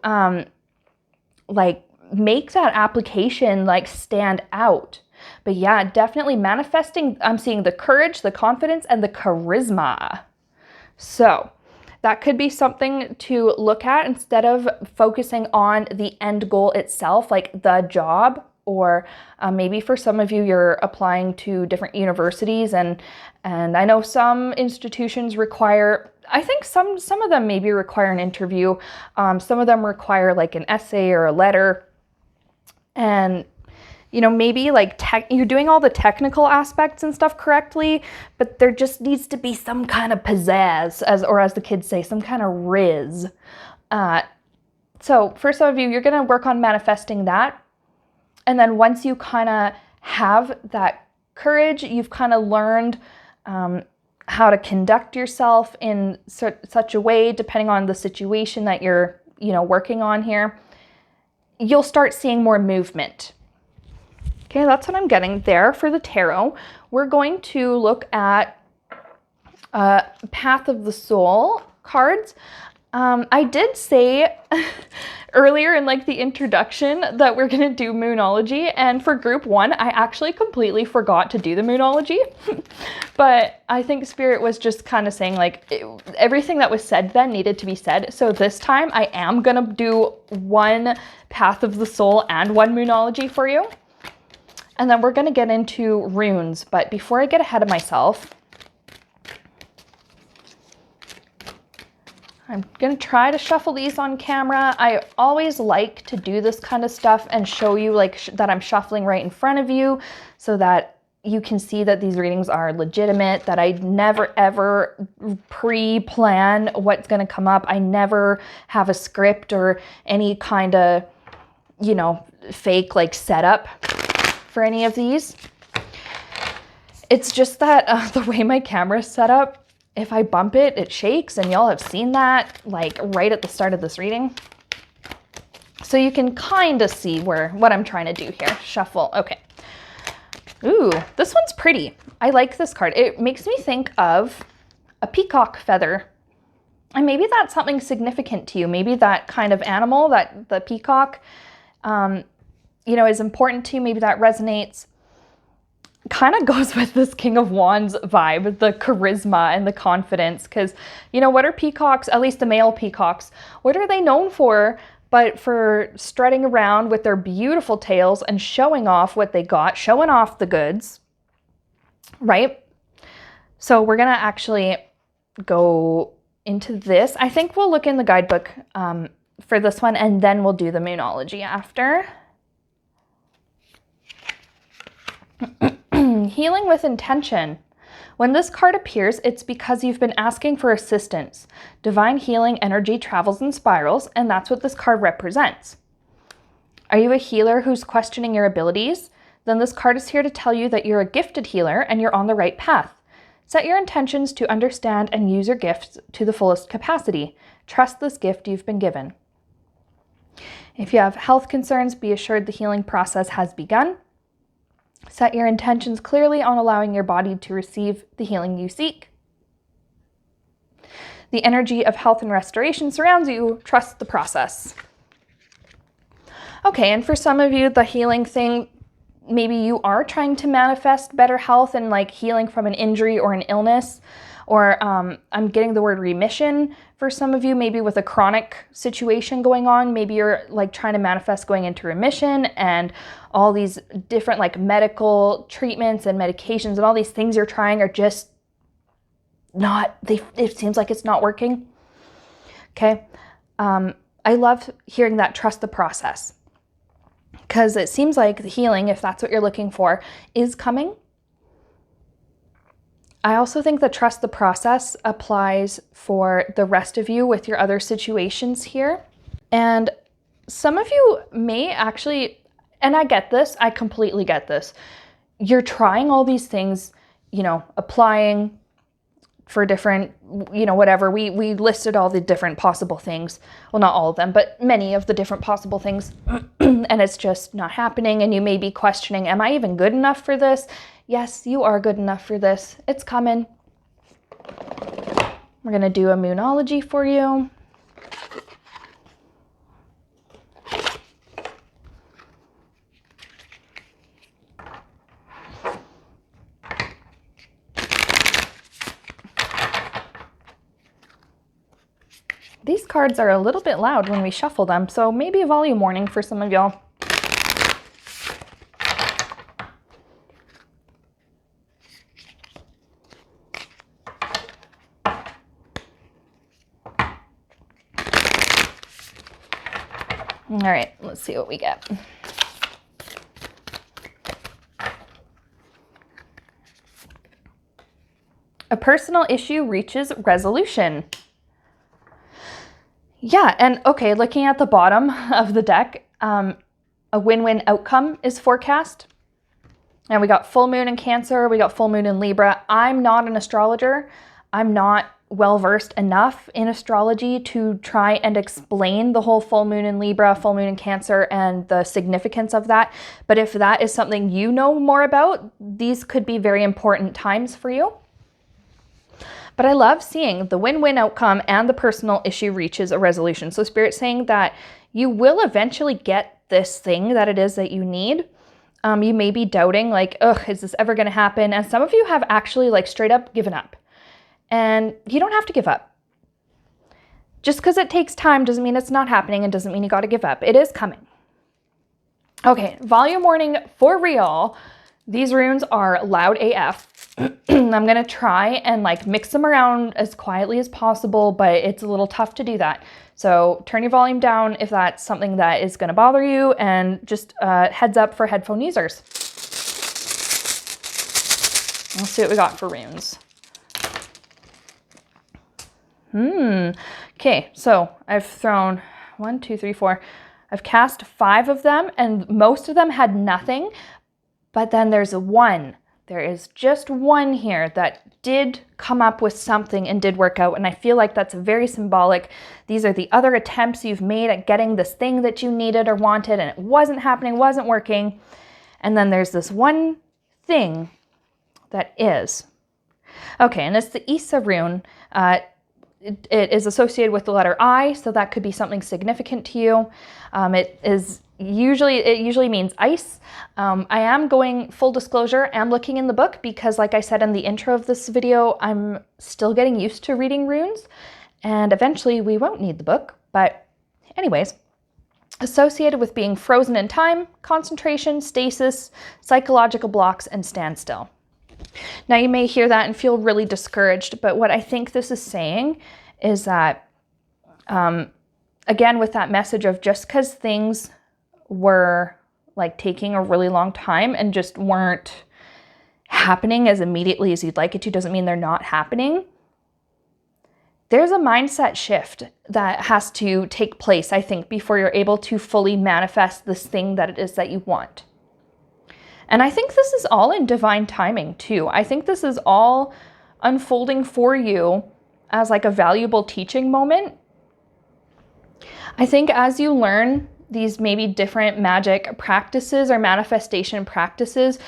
like make that application like stand out. But yeah, definitely manifesting, I'm seeing the courage, the confidence, and the charisma. So that could be something to look at instead of focusing on the end goal itself, like the job, or maybe for some of you, you're applying to different universities, and I know some institutions require, I think some of them maybe require an interview. Some of them require like an essay or a letter, and maybe like you're doing all the technical aspects and stuff correctly, but there just needs to be some kind of pizzazz, as the kids say, some kind of riz. So for some of you, you're going to work on manifesting that. And then once you kind of have that courage, you've kind of learned how to conduct yourself in such a way, depending on the situation that you're, working on here, you'll start seeing more movement. Okay, that's what I'm getting there for the tarot. We're going to look at Path of the Soul cards. I did say earlier in like the introduction that we're going to do Moonology, and for group 1, I actually completely forgot to do the Moonology. But I think Spirit was just kind of saying like everything that was said then needed to be said. So this time I am going to do one Path of the Soul and one Moonology for you. And then we're going to get into runes. But before I get ahead of myself, I'm going to try to shuffle these on camera. I always like to do this kind of stuff and show you like that I'm shuffling right in front of you so that you can see that these readings are legitimate, that I never ever pre-plan what's going to come up. I never have a script or any kind of, fake like setup for any of these. It's just that the way my camera's set up, if I bump it, it shakes, and y'all have seen that like right at the start of this reading. So you can kind of see what I'm trying to do here. Shuffle, okay. Ooh, this one's pretty. I like this card. It makes me think of a peacock feather. And maybe that's something significant to you. Maybe that kind of animal, that the peacock, is important to you. Maybe that resonates. Kind of goes with this King of Wands vibe, the charisma and the confidence, because what are peacocks, at least the male peacocks, what are they known for but for strutting around with their beautiful tails and showing off what they got, showing off the goods, right? So we're gonna actually go into this. I think we'll look in the guidebook for this one, and then we'll do the Moonology after. Healing with intention. When this card appears, it's because you've been asking for assistance. Divine healing energy travels in spirals, and that's what this card represents. Are you a healer who's questioning your abilities? Then this card is here to tell you that you're a gifted healer and you're on the right path. Set your intentions to understand and use your gifts to the fullest capacity. Trust this gift you've been given. If you have health concerns, be assured the healing process has begun. Set your intentions clearly on allowing your body to receive the healing you seek. The energy of health and restoration surrounds you. Trust the process. Okay, and for some of you, the healing thing, maybe you are trying to manifest better health and like healing from an injury or an illness, or I'm getting the word remission for some of you, maybe with a chronic situation going on. Maybe you're like trying to manifest going into remission, and all these different like medical treatments and medications and all these things you're trying are just not, it seems like it's not working. Okay. I love hearing that trust the process, because it seems like the healing, if that's what you're looking for, is coming. I also think that trust the process applies for the rest of you with your other situations here. And some of you may actually, and I get this, I completely get this. You're trying all these things, applying for different, whatever. We listed all the different possible things. Well, not all of them, but many of the different possible things. And it's just not happening. And you may be questioning, am I even good enough for this? Yes, you are good enough for this. It's coming. We're going to do a Moonology for you. These cards are a little bit loud when we shuffle them, so maybe a volume warning for some of y'all. All right, let's see what we get. A personal issue reaches resolution. Yeah, and okay, looking at the bottom of the deck, a win-win outcome is forecast. And we got full moon in Cancer, we got full moon in Libra. I'm not an astrologer. I'm not well-versed enough in astrology to try and explain the whole full moon in Libra, full moon in Cancer, and the significance of that. But if that is something you know more about, these could be very important times for you. But I love seeing the win-win outcome and the personal issue reaches a resolution. So Spirit's saying that you will eventually get this thing that it is that you need. You may be doubting, like, ugh, is this ever going to happen? And some of you have actually like straight up given up. And you don't have to give up. Just because it takes time doesn't mean it's not happening and doesn't mean you got to give up. It is coming. Okay, volume warning for real. These runes are loud AF. I'm going to try and like mix them around as quietly as possible, but it's a little tough to do that. So turn your volume down if that's something that is going to bother you, and just heads up for headphone users. Let's see what we got for runes. Okay, so I've thrown 1, 2, 3, 4. I've cast 5 of them, and most of them had nothing. But then there's one. There is just one here that did come up with something and did work out. And I feel like that's very symbolic. These are the other attempts you've made at getting this thing that you needed or wanted, and it wasn't happening, wasn't working. And then there's this one thing that is. Okay, and it's the Isa rune. It is associated with the letter I, so that could be something significant to you. It usually means ice. I am going full disclosure, I'm looking in the book because, like I said in the intro of this video, I'm still getting used to reading runes, and eventually we won't need the book. But anyways, associated with being frozen in time, concentration, stasis, psychological blocks, and standstill. Now you may hear that and feel really discouraged, but what I think this is saying is that, again, with that message of just because things were like taking a really long time and just weren't happening as immediately as you'd like it to, doesn't mean they're not happening. There's a mindset shift that has to take place, I think, before you're able to fully manifest this thing that it is that you want. And I think this is all in divine timing too. I think this is all unfolding for you as like a valuable teaching moment. I think as you learn these maybe different magic practices or manifestation practices,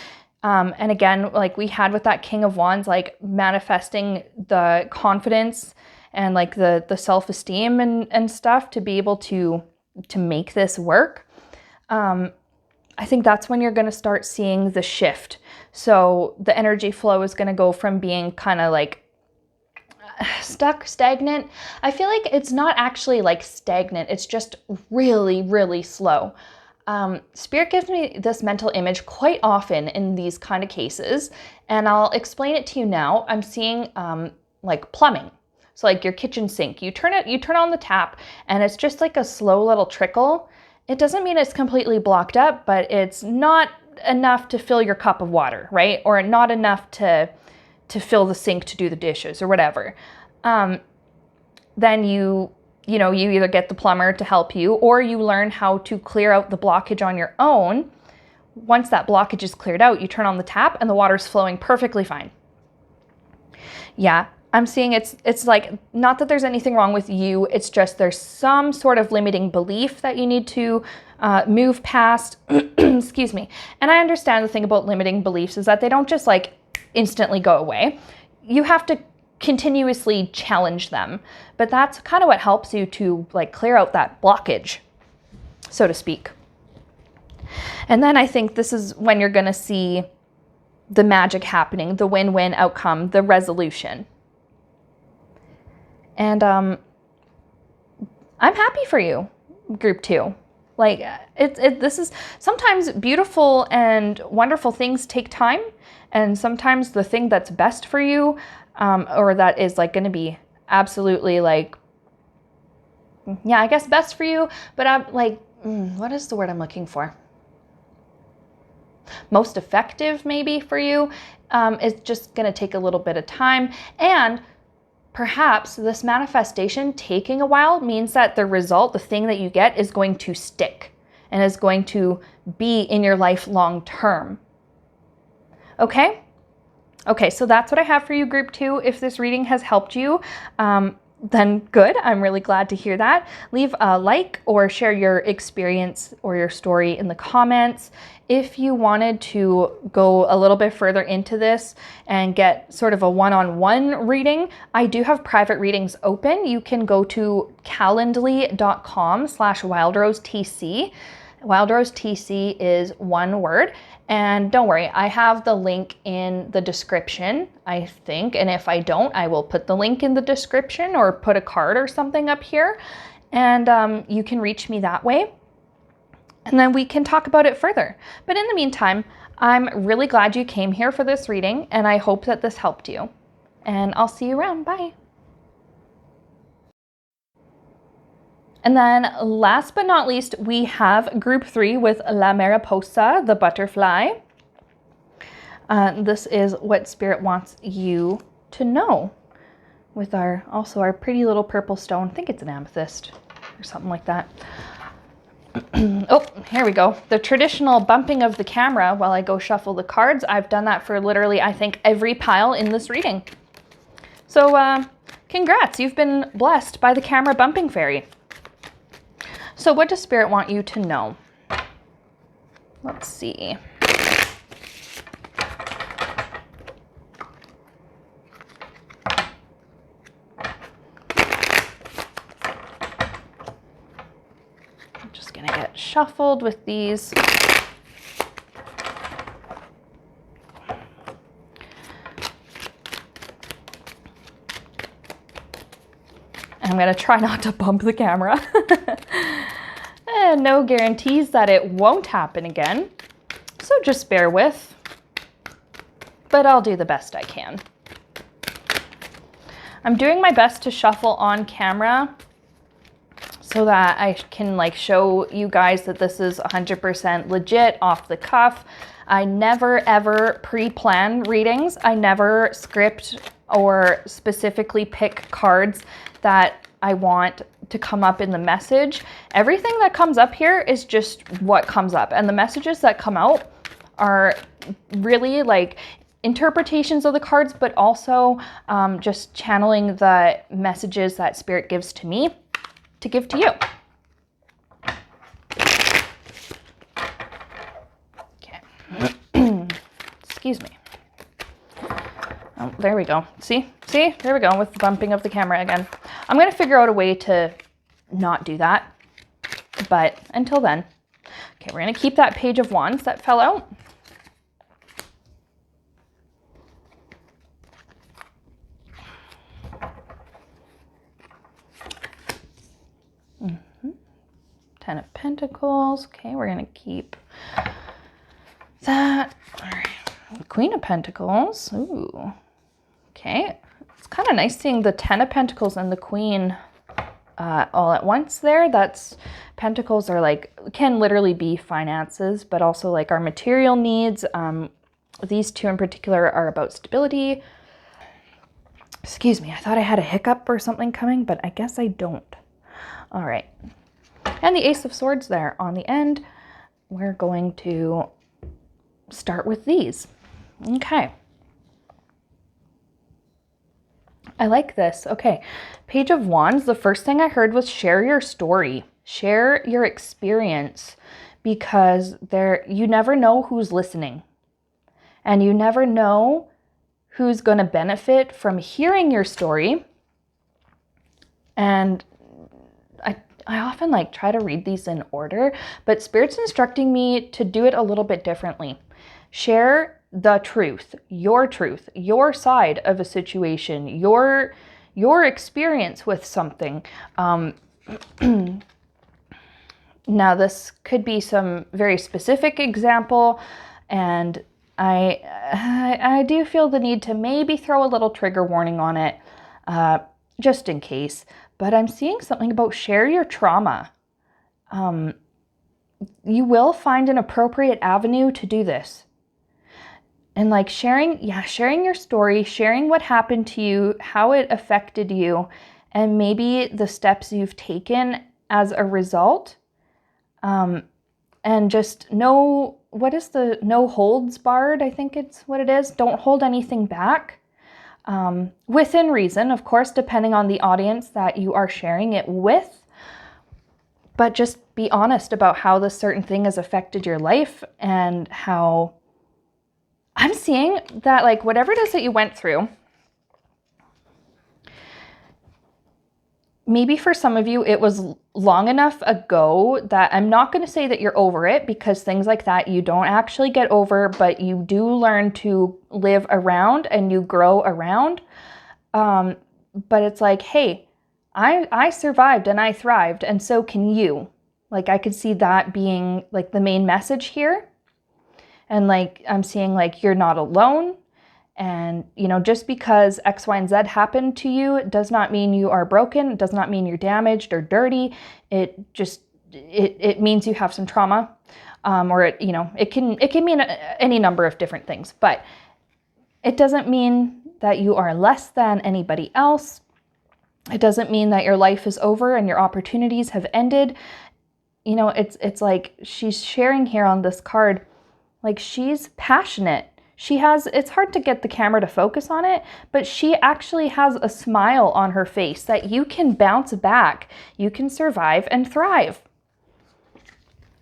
and again, like we had with that King of Wands, like manifesting the confidence and like the self-esteem and stuff to be able to make this work. I think that's when you're going to start seeing the shift. So the energy flow is going to go from being kind of like stuck, stagnant. I feel like it's not actually like stagnant. It's just really, really slow. Spirit gives me this mental image quite often in these kind of cases, and I'll explain it to you now. I'm seeing like plumbing. So like your kitchen sink, you turn on the tap and it's just like a slow little trickle. It doesn't mean it's completely blocked up, but it's not enough to fill your cup of water, right? Or not enough to fill the sink to do the dishes or whatever. Then you either get the plumber to help you, or you learn how to clear out the blockage on your own. Once that blockage is cleared out, you turn on the tap and the water's flowing perfectly fine. Yeah. I'm seeing it's like, not that there's anything wrong with you, it's just there's some sort of limiting belief that you need to move past, excuse me. And I understand the thing about limiting beliefs is that they don't just like instantly go away. You have to continuously challenge them, but that's kind of what helps you to like clear out that blockage, so to speak. And then I think this is when you're gonna see the magic happening, the win-win outcome, the resolution. And I'm happy for you, group 2. Like this is sometimes beautiful and wonderful things take time, and sometimes the thing that's best for you, or that is like going to be absolutely like, yeah, I guess best for you, but I'm like, what is the word I'm looking for? Most effective maybe for you, is just going to take a little bit of time. And perhaps this manifestation taking a while means that the result, the thing that you get, is going to stick and is going to be in your life long term. Okay? Okay, so that's what I have for you, group 2. If this reading has helped you, then good. I'm really glad to hear that. Leave a like or share your experience or your story in the comments. If you wanted to go a little bit further into this and get sort of a one-on-one reading, I do have private readings open. You can go to calendly.com/wildrosetc. Wildrose TC is one word. And don't worry, I have the link in the description, I think. And if I don't, I will put the link in the description or put a card or something up here. And you can reach me that way. And then we can talk about it further. But in the meantime, I'm really glad you came here for this reading, and I hope that this helped you. And I'll see you around. Bye. And then last but not least, we have group 3 with La Mariposa, the butterfly. This is what Spirit wants you to know with our pretty little purple stone. I think it's an amethyst or something like that. Oh, here we go. The traditional bumping of the camera while I go shuffle the cards. I've done that for literally, I think, every pile in this reading. So congrats, you've been blessed by the camera bumping fairy. So what does Spirit want you to know? Let's see. I'm just going to get shuffled with these. I'm going to try not to bump the camera. No guarantees that it won't happen again, so just bear with, but I'll do the best I can. I'm doing my best to shuffle on camera so that I can show you guys that this is 100% legit, off the cuff. I never ever pre-plan readings. I never script or specifically pick cards that I want to come up in the message. Everything that comes up here is just what comes up, and the messages that come out are really interpretations of the cards, but also just channeling the messages that Spirit gives to me to give to you. Okay. Excuse me. Oh, there we go. See, there we go with the bumping of the camera again. I'm going to figure out a way to not do that, but until then. Okay, we're going to keep that Page of Wands that fell out. Ten of Pentacles. Okay, we're going to keep that. All right. Queen of Pentacles. Ooh. Okay. It's kind of nice seeing the Ten of Pentacles and the Queen all at once there. Pentacles are can literally be finances, but also our material needs. These two in particular are about stability. Excuse me, I thought I had a hiccup or something coming, but I guess I don't. All right. And the Ace of Swords there on the end. We're going to start with these. Okay. I like this. Okay. Page of Wands. The first thing I heard was share your story. Share your experience, because you never know who's listening, and you never know who's going to benefit from hearing your story. And I often try to read these in order, but Spirit's instructing me to do it a little bit differently. Share the truth, your side of a situation, your experience with something. Now this could be some very specific example, and I do feel the need to maybe throw a little trigger warning on it, just in case. But I'm seeing something about share your trauma. You will find an appropriate avenue to do this. And sharing your story, sharing what happened to you, how it affected you, and maybe the steps you've taken as a result. And just know what is the no holds barred? I think it's what it is. Don't hold anything back. Within reason, of course, depending on the audience that you are sharing it with. But just be honest about how this certain thing has affected your life, and how I'm seeing that, like, whatever it is that you went through, maybe for some of you, it was long enough ago that I'm not going to say that you're over it, because things like that you don't actually get over, but you do learn to live around and you grow around. But it's like, hey, I survived and I thrived, and so can you. Like, I could see that being like the main message here. And like, I'm seeing like, you're not alone. And, you know, just because X, Y, and Z happened to you does not mean you are broken. It does not mean you're damaged or dirty. It means you have some trauma. Or it can mean any number of different things, but it doesn't mean that you are less than anybody else. It doesn't mean that your life is over and your opportunities have ended. You know, it's like she's sharing here on this card, like, she's passionate. It's hard to get the camera to focus on it, but she actually has a smile on her face that you can bounce back. You can survive and thrive.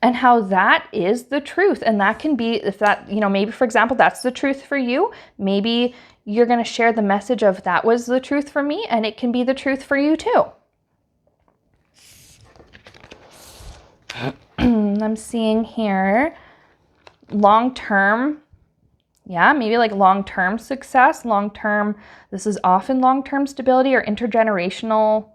And how that is the truth. And that can be, if that, you know, maybe, for example, that's the truth for you. Maybe you're going to share the message of that was the truth for me, and it can be the truth for you too. I'm seeing here long-term, yeah, maybe like long-term success, long-term, this is often long-term stability or intergenerational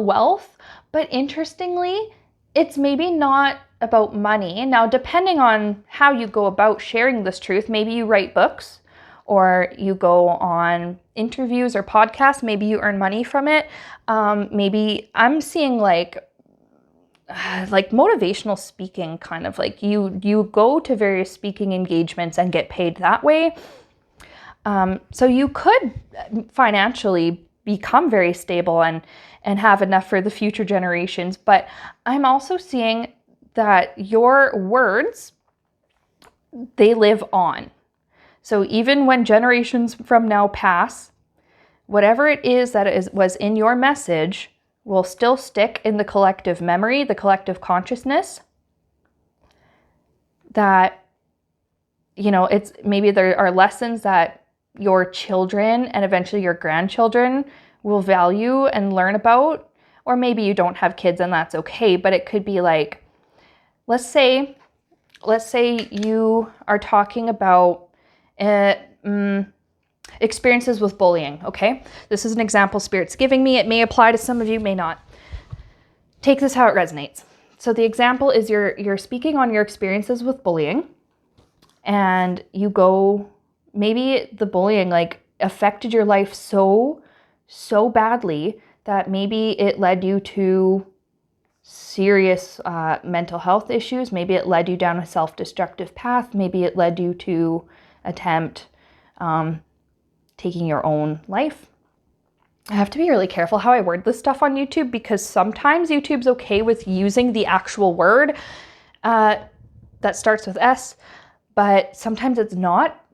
wealth. But interestingly, it's maybe not about money. Now, depending on how you go about sharing this truth, maybe you write books, or you go on interviews or podcasts, maybe you earn money from it. Maybe I'm seeing like motivational speaking, kind of like you go to various speaking engagements and get paid that way. So you could financially become very stable and have enough for the future generations. But I'm also seeing that your words, they live on. So even when generations from now pass, whatever it is that was in your message will still stick in the collective memory, the collective consciousness. That, you know, it's maybe there are lessons that your children and eventually your grandchildren will value and learn about. Or maybe you don't have kids and that's okay, but it could be like, let's say you are talking about experiences with bullying, okay? This is an example Spirit's giving me. It may apply to some of you, may not. Take this how it resonates. So the example is you're speaking on your experiences with bullying, and you go, maybe the bullying like affected your life so badly that maybe it led you to serious mental health issues. Maybe it led you down a self-destructive path. Maybe it led you to attempt taking your own life. I have to be really careful how I word this stuff on YouTube, because sometimes YouTube's okay with using the actual word that starts with S, but sometimes it's not.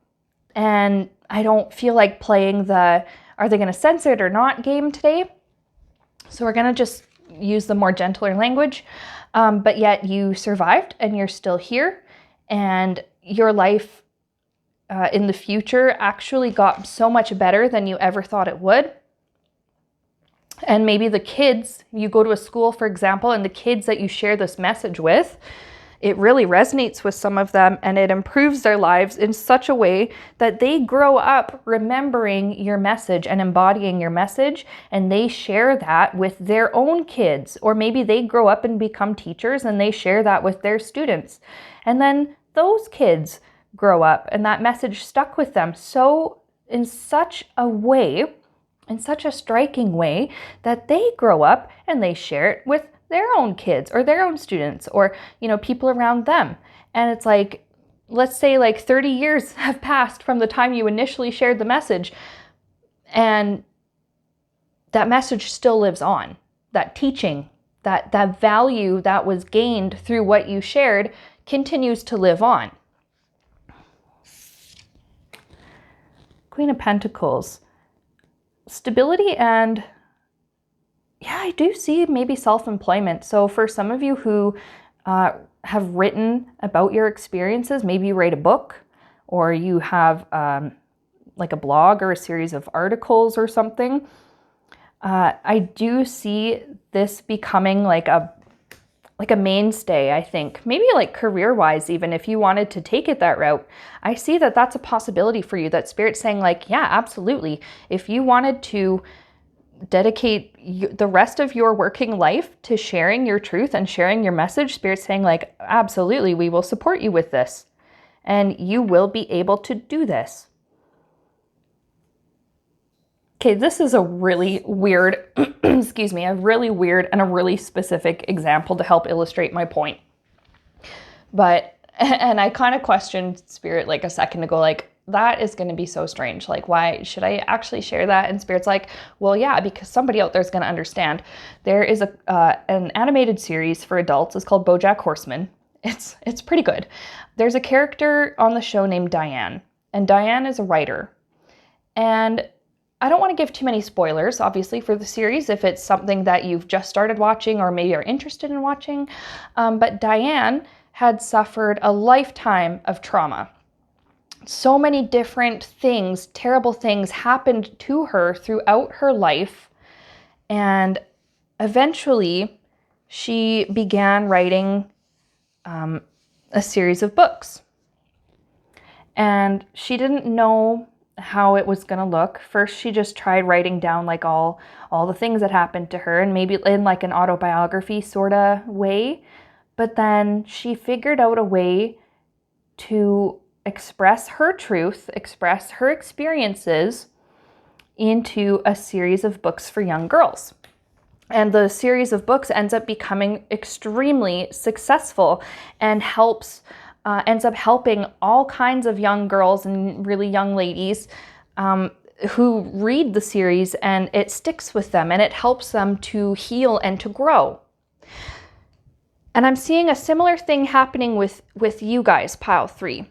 And I don't feel like playing the are they going to censor it or not game today. So we're going to just use the more gentler language. But yet you survived and you're still here, and your life in the future actually got so much better than you ever thought it would. And maybe the kids, you go to a school, for example, and the kids that you share this message with, it really resonates with some of them, and it improves their lives in such a way that they grow up remembering your message and embodying your message, and they share that with their own kids. Or maybe they grow up and become teachers and they share that with their students. And then those kids grow up and that message stuck with them so in such a way, in such a striking way, that they grow up and they share it with their own kids or their own students, or, you know, people around them. And it's like, let's say like 30 years have passed from the time you initially shared the message, and that message still lives on. That teaching, that value that was gained through what you shared continues to live on. Queen of Pentacles. Stability and, yeah, I do see maybe self-employment. So for some of you who have written about your experiences, maybe you write a book or you have like a blog or a series of articles or something. I do see this becoming like a mainstay, I think. Maybe like career-wise, even if you wanted to take it that route. I see that that's a possibility for you, that Spirit's saying like, yeah, absolutely. If you wanted to dedicate the rest of your working life to sharing your truth and sharing your message, Spirit's saying like, absolutely, we will support you with this. And you will be able to do this. Okay, this is a really weird, excuse me, a really weird and a really specific example to help illustrate my point. And I kind of questioned Spirit like a second ago, like, that is going to be so strange. Like, why should I actually share that? And Spirit's like, well, yeah, because somebody out there is going to understand. There is an animated series for adults. It's called BoJack Horseman. It's pretty good. There's a character on the show named Diane, and Diane is a writer. And I don't want to give too many spoilers, obviously, for the series if it's something that you've just started watching or maybe are interested in watching. But Diane had suffered a lifetime of trauma. So many different things, terrible things happened to her throughout her life. And eventually she began writing a series of books. And she didn't know how it was going to look. First, she just tried writing down like all the things that happened to her, and maybe in like an autobiography sort of way. But then she figured out a way to express her truth, express her experiences into a series of books for young girls. And the series of books ends up becoming extremely successful and ends up helping all kinds of young girls and really young ladies who read the series, and it sticks with them and it helps them to heal and to grow. And I'm seeing a similar thing happening with you guys, Pile 3.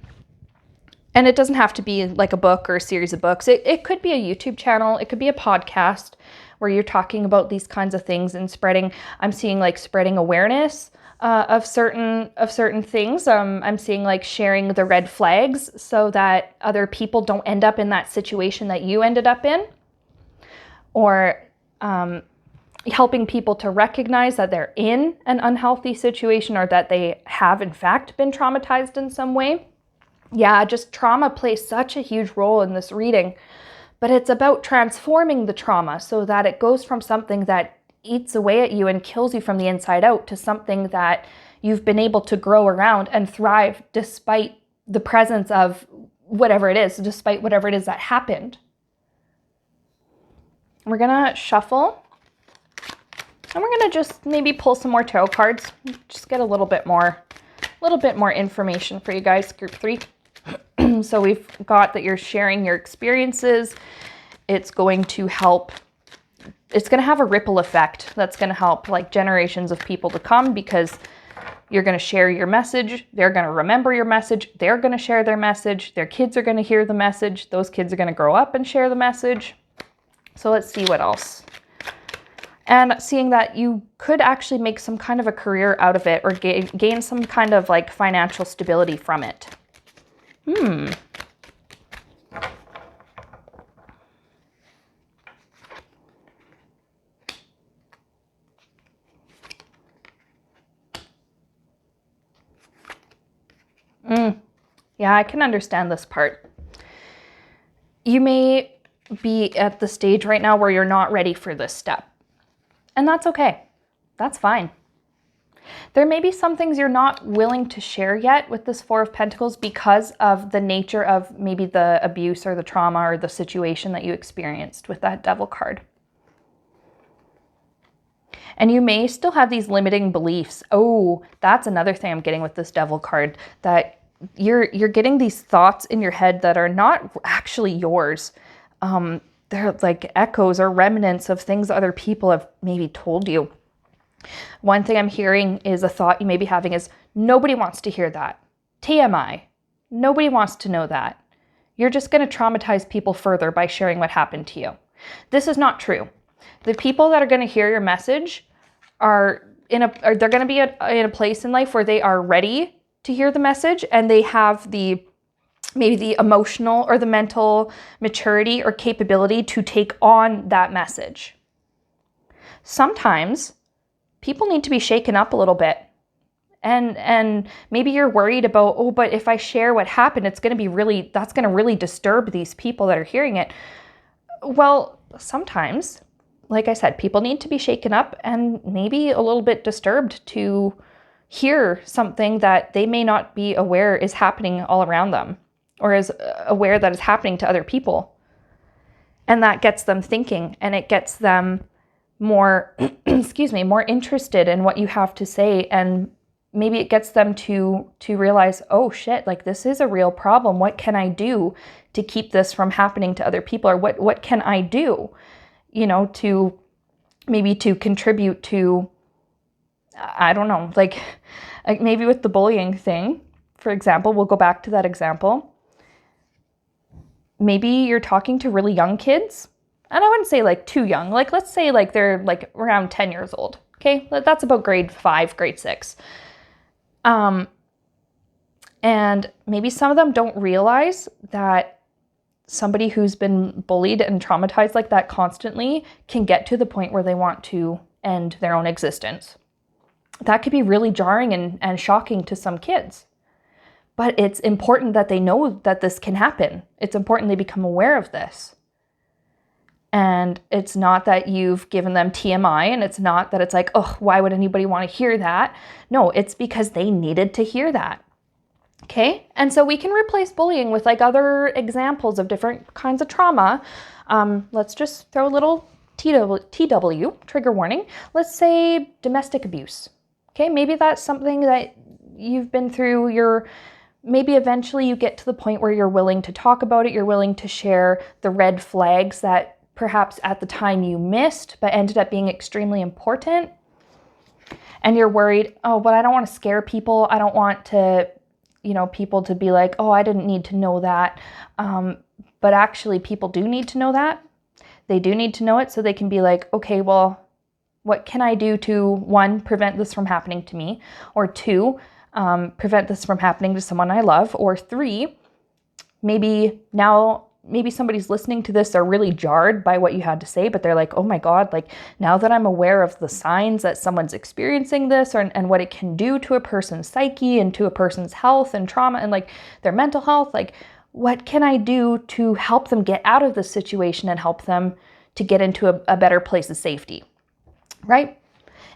And it doesn't have to be like a book or a series of books. It could be a YouTube channel. It could be a podcast where you're talking about these kinds of things and spreading, I'm seeing like spreading awareness of certain things. I'm seeing like sharing the red flags so that other people don't end up in that situation that you ended up in, or helping people to recognize that they're in an unhealthy situation or that they have in fact been traumatized in some way. Yeah, just trauma plays such a huge role in this reading, but it's about transforming the trauma so that it goes from something that eats away at you and kills you from the inside out to something that you've been able to grow around and thrive despite the presence of whatever it is, despite whatever it is that happened. We're gonna shuffle, and we're gonna just maybe pull some more tarot cards, just get a little bit more information for you guys, group 3. So we've got that you're sharing your experiences. It's going to help. It's going to have a ripple effect that's going to help like generations of people to come, because you're going to share your message. They're going to remember your message. They're going to share their message. Their kids are going to hear the message. Those kids are going to grow up and share the message. So let's see what else. And seeing that you could actually make some kind of a career out of it, or gain some kind of like financial stability from it. Yeah, I can understand this part. You may be at the stage right now where you're not ready for this step. And that's okay. That's fine. There may be some things you're not willing to share yet with this Four of Pentacles because of the nature of maybe the abuse or the trauma or the situation that you experienced with that Devil card. And you may still have these limiting beliefs. Oh, that's another thing I'm getting with this Devil card, that you're getting these thoughts in your head that are not actually yours. They're like echoes or remnants of things other people have maybe told you. One thing I'm hearing is a thought you may be having is, nobody wants to hear that. TMI. Nobody wants to know that. You're just going to traumatize people further by sharing what happened to you. This is not true. The people that are going to hear your message they're going to be in a place in life where they are ready to hear the message, and they have maybe the emotional or the mental maturity or capability to take on that message. Sometimes people need to be shaken up a little bit. And maybe you're worried about, oh, but if I share what happened, that's going to really disturb these people that are hearing it. Well, sometimes, like I said, people need to be shaken up and maybe a little bit disturbed to hear something that they may not be aware is happening all around them, or is aware that is happening to other people. And that gets them thinking, and it gets them more, more interested in what you have to say, and maybe it gets them to realize, oh shit, like this is a real problem. What can I do to keep this from happening to other people? Or what can I do, to maybe to contribute to, I don't know, like maybe with the bullying thing, for example, we'll go back to that example. Maybe you're talking to really young kids, and I wouldn't say like too young. Like, let's say like they're like around 10 years old. Okay. That's about grade 5, grade 6. And maybe some of them don't realize that somebody who's been bullied and traumatized like that constantly can get to the point where they want to end their own existence. That could be really jarring and shocking to some kids. But it's important that they know that this can happen. It's important they become aware of this. And it's not that you've given them TMI, and it's not that it's like, oh, why would anybody want to hear that? No, it's because they needed to hear that. Okay? And so we can replace bullying with like other examples of different kinds of trauma. Let's just throw a little TW, trigger warning. Let's say domestic abuse. Okay? Maybe that's something that you've been through. Maybe eventually you get to the point where you're willing to talk about it. You're willing to share the red flags that perhaps at the time you missed, but ended up being extremely important. And you're worried, oh, but I don't want to scare people. I don't want to, people to be like, oh, I didn't need to know that. But actually people do need to know that. They do need to know it so they can be like, okay, well, what can I do to, 1, prevent this from happening to me? Or 2, prevent this from happening to someone I love? Or 3, maybe somebody's listening to this, they're really jarred by what you had to say, but they're like, oh my God, like now that I'm aware of the signs that someone's experiencing this, and what it can do to a person's psyche and to a person's health and trauma and like their mental health, like what can I do to help them get out of this situation and help them to get into a better place of safety, right?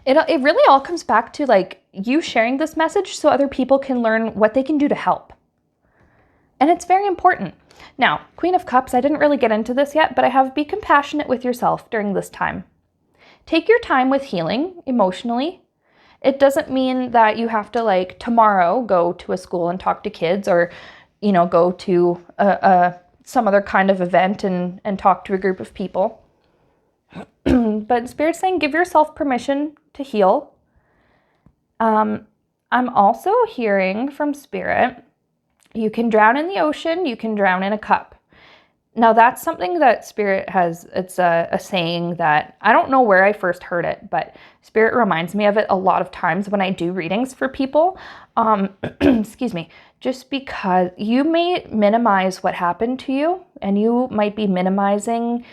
It really all comes back to like you sharing this message so other people can learn what they can do to help. And it's very important. Now, Queen of Cups, I didn't really get into this yet, but I have be compassionate with yourself during this time. Take your time with healing emotionally. It doesn't mean that you have to like tomorrow go to a school and talk to kids, or, go to some other kind of event and talk to a group of people. But Spirit's saying give yourself permission to heal. I'm also hearing from Spirit, you can drown in the ocean, you can drown in a cup. Now that's something that Spirit has, it's a saying that I don't know where I first heard it, but Spirit reminds me of it a lot of times when I do readings for people. Excuse me, just because you may minimize what happened to you, and you might be minimizing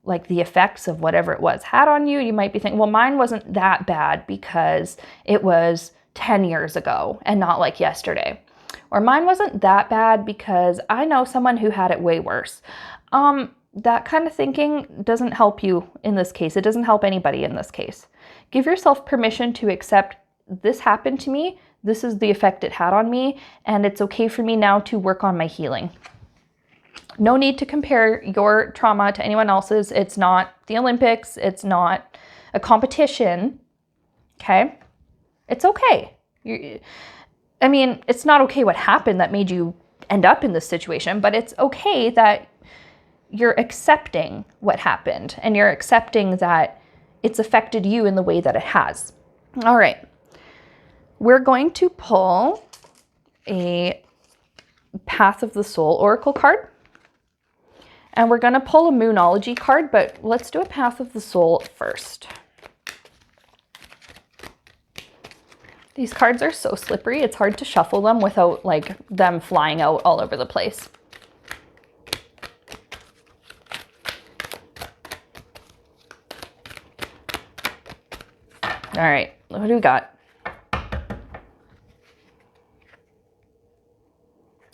like the effects of whatever it was had on you. You might be thinking, well, mine wasn't that bad because it was 10 years ago and not like yesterday. Or mine wasn't that bad because I know someone who had it way worse. That kind of thinking doesn't help you in this case. It doesn't help anybody in this case. Give yourself permission to accept this happened to me. This is the effect it had on me. And it's okay for me now to work on my healing. No need to compare your trauma to anyone else's. It's not the Olympics. It's not a competition. Okay? It's okay. It's not okay what happened that made you end up in this situation, but it's okay that you're accepting what happened and you're accepting that it's affected you in the way that it has. All right. We're going to pull a Path of the Soul Oracle card. And we're going to pull a Moonology card, but let's do a Path of the Soul first. These cards are so slippery, it's hard to shuffle them without like them flying out all over the place. All right, what do we got?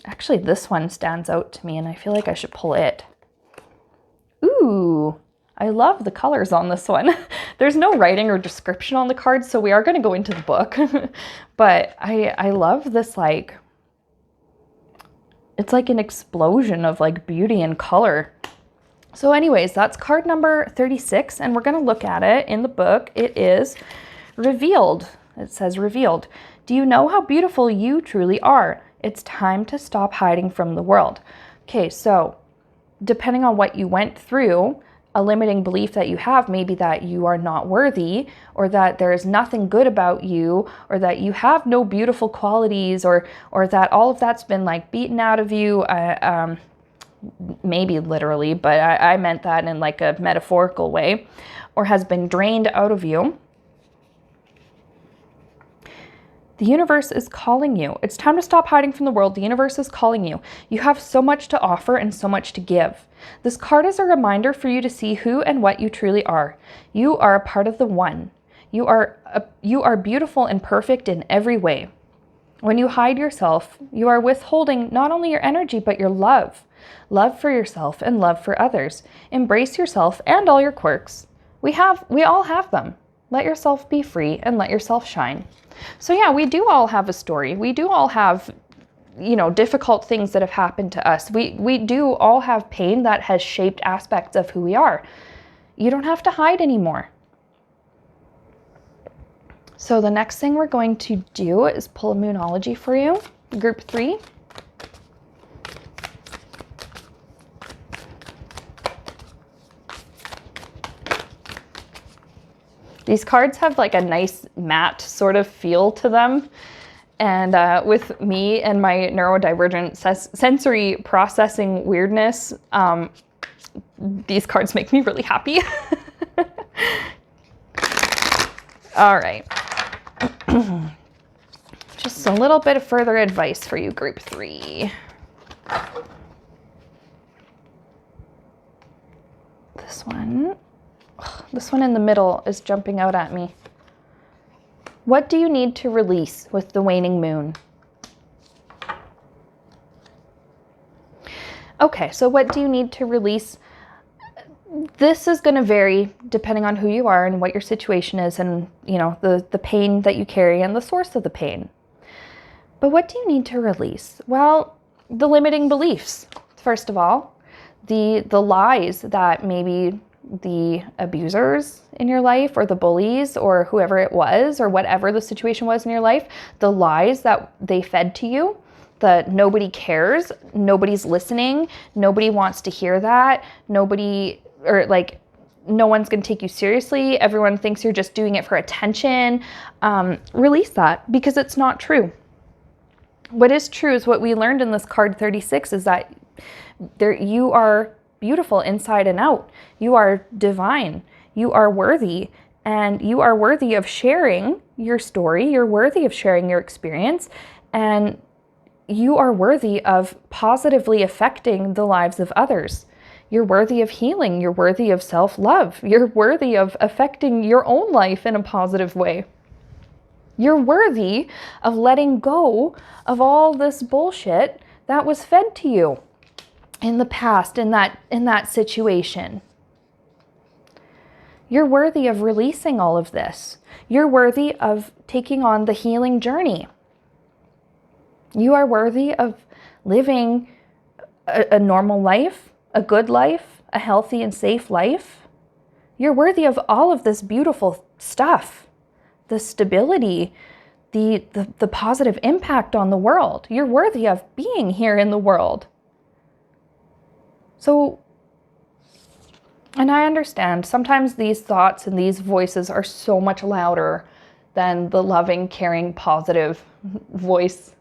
Actually, this one stands out to me and I feel like I should pull it. Ooh, I love the colors on this one. There's no writing or description on the card, so we are going to go into the book. But I love this, like, it's like an explosion of like beauty and color. So anyways, that's card number 36, and we're going to look at it in the book. It is revealed. It says revealed. Do you know how beautiful you truly are? It's time to stop hiding from the world. Okay, so depending on what you went through, a limiting belief that you have may be that you are not worthy, or that there is nothing good about you, or that you have no beautiful qualities, or that all of that's been like beaten out of you, maybe literally, but I meant that in like a metaphorical way, or has been drained out of you. The universe is calling you. It's time to stop hiding from the world. The universe is calling you. You have so much to offer and so much to give. This card is a reminder for you to see who and what you truly are. You are a part of the one. You are beautiful and perfect in every way. When you hide yourself, you are withholding not only your energy, but your love. Love for yourself and love for others. Embrace yourself and all your quirks. We all have them. Let yourself be free and let yourself shine. So yeah, we do all have a story. We do all have, difficult things that have happened to us. We do all have pain that has shaped aspects of who we are. You don't have to hide anymore. So the next thing we're going to do is pull a Moonology for you, group 3. These cards have like a nice matte sort of feel to them. And with me and my neurodivergent sensory processing weirdness, these cards make me really happy. All right. Just a little bit of further advice for you, group 3. This one in the middle is jumping out at me. What do you need to release with the waning moon? Okay, so what do you need to release? This is going to vary depending on who you are and what your situation is, and the pain that you carry and the source of the pain. But what do you need to release? Well, the limiting beliefs, first of all, the lies that maybe the abusers in your life, or the bullies, or whoever it was, or whatever the situation was in your life, the lies that they fed to you, that nobody cares, nobody's listening, nobody wants to hear that, no one's going to take you seriously, everyone thinks you're just doing it for attention. Release that, because it's not true. What is true is what we learned in this card 36 is that you are beautiful inside and out. You are divine. You are worthy, and you are worthy of sharing your story. You're worthy of sharing your experience, and you are worthy of positively affecting the lives of others. You're worthy of healing. You're worthy of self-love. You're worthy of affecting your own life in a positive way. You're worthy of letting go of all this bullshit that was fed to you in the past, in that situation. You're worthy of releasing all of this. You're worthy of taking on the healing journey. You are worthy of living a normal life, a good life, a healthy and safe life. You're worthy of all of this beautiful stuff, the stability, the positive impact on the world. You're worthy of being here in the world. So, and I understand sometimes these thoughts and these voices are so much louder than the loving, caring, positive voices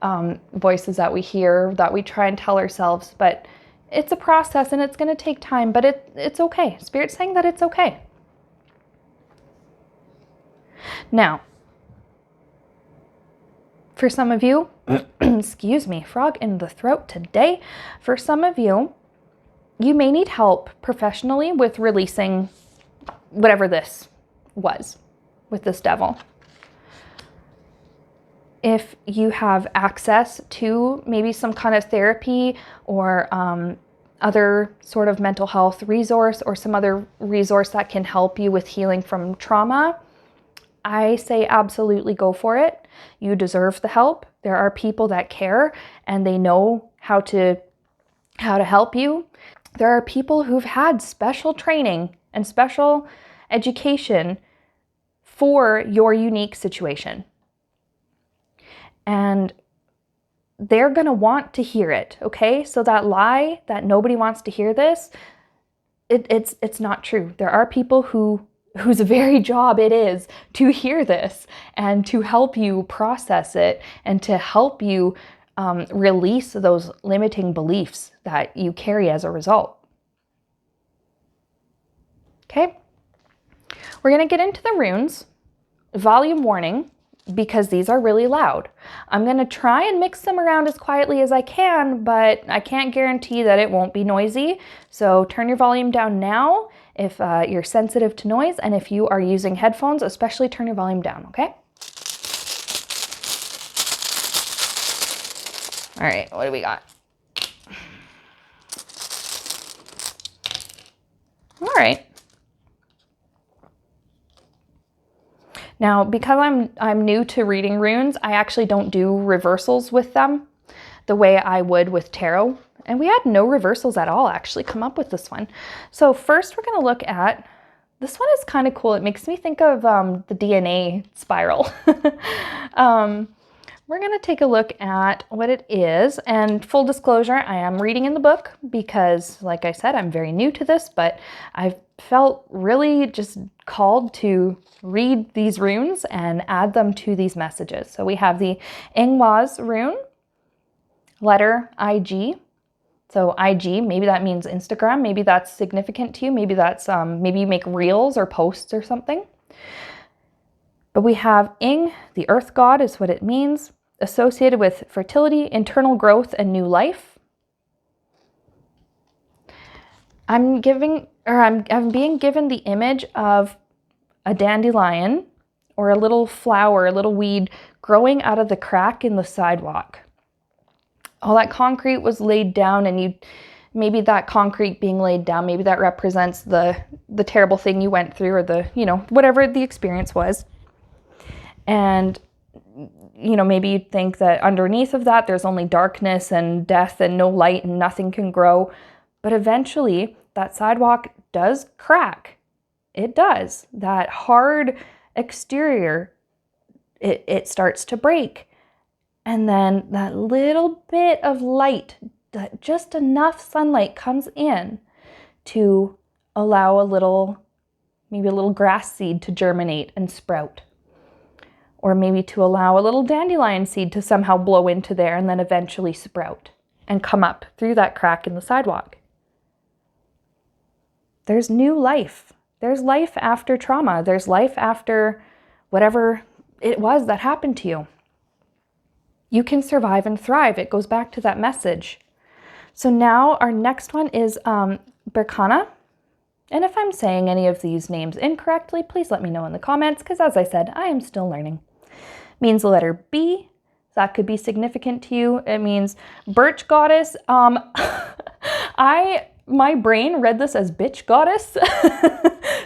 that we hear, that we try and tell ourselves. But it's a process and it's going to take time, but it's okay. Spirit's saying that it's okay. Now, for some of you, excuse me, frog in the throat today. For some of you, you may need help professionally with releasing whatever this was with this devil. If you have access to maybe some kind of therapy or other sort of mental health resource or some other resource that can help you with healing from trauma, I say absolutely go for it. You deserve the help. There are people that care and they know how to help you. There are people who've had special training and special education for your unique situation. And they're going to want to hear it, okay? So that lie that nobody wants to hear this, it's not true. There are people whose very job it is to hear this and to help you process it and to help you release those limiting beliefs that you carry as a result. Okay? We're going to get into the runes. Volume warning, because these are really loud. I'm going to try and mix them around as quietly as I can, but I can't guarantee that it won't be noisy. So turn your volume down now if you're sensitive to noise, and if you are using headphones, especially turn your volume down, okay? All right, what do we got? All right. Now, because I'm new to reading runes, I actually don't do reversals with them the way I would with tarot. And we had no reversals at all actually come up with this one. So first we're going to look at, this one is kind of cool. It makes me think of the DNA spiral. We're going to take a look at what it is. And full disclosure, I am reading in the book because, like I said, I'm very new to this, but I've felt really just called to read these runes and add them to these messages. So we have the Ingwaz rune, letter IG. So IG, maybe that means Instagram. Maybe that's significant to you. Maybe that's, maybe you make reels or posts or something. But we have Ing, the earth god is what it means, associated with fertility, internal growth, and new life. I'm being given the image of a dandelion or a little flower, a little weed growing out of the crack in the sidewalk. All that concrete was laid down, and maybe that concrete being laid down, maybe that represents the terrible thing you went through, or whatever the experience was. And maybe you'd think that underneath of that, there's only darkness and death and no light and nothing can grow. But eventually that sidewalk does crack. It does. That hard exterior, it starts to break. And then that little bit of light, just enough sunlight comes in to allow maybe a little grass seed to germinate and sprout. Or maybe to allow a little dandelion seed to somehow blow into there and then eventually sprout and come up through that crack in the sidewalk. There's new life. There's life after trauma. There's life after whatever it was that happened to you. You can survive and thrive. It goes back to that message. So now our next one is Berkana. And if I'm saying any of these names incorrectly, please let me know in the comments, because as I said, I am still learning. Means the letter B. That could be significant to you. It means birch goddess. My brain read this as bitch goddess.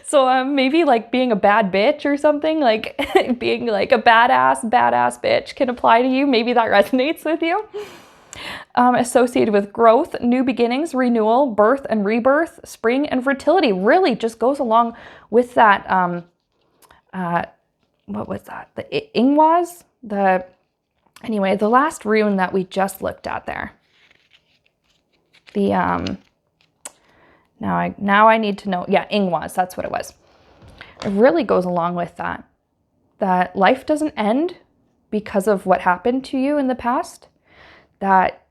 So maybe like being a bad bitch or something, like being like a badass bitch can apply to you. Maybe that resonates with you. Associated with growth, new beginnings, renewal, birth and rebirth, spring and fertility. Really just goes along with that. What was that? The Ingwaz? Anyway, the last rune that we just looked at there. The now I need to know. Yeah, Ingwaz, that's what it was. It really goes along with that. that life doesn't end because of what happened to you in the past, that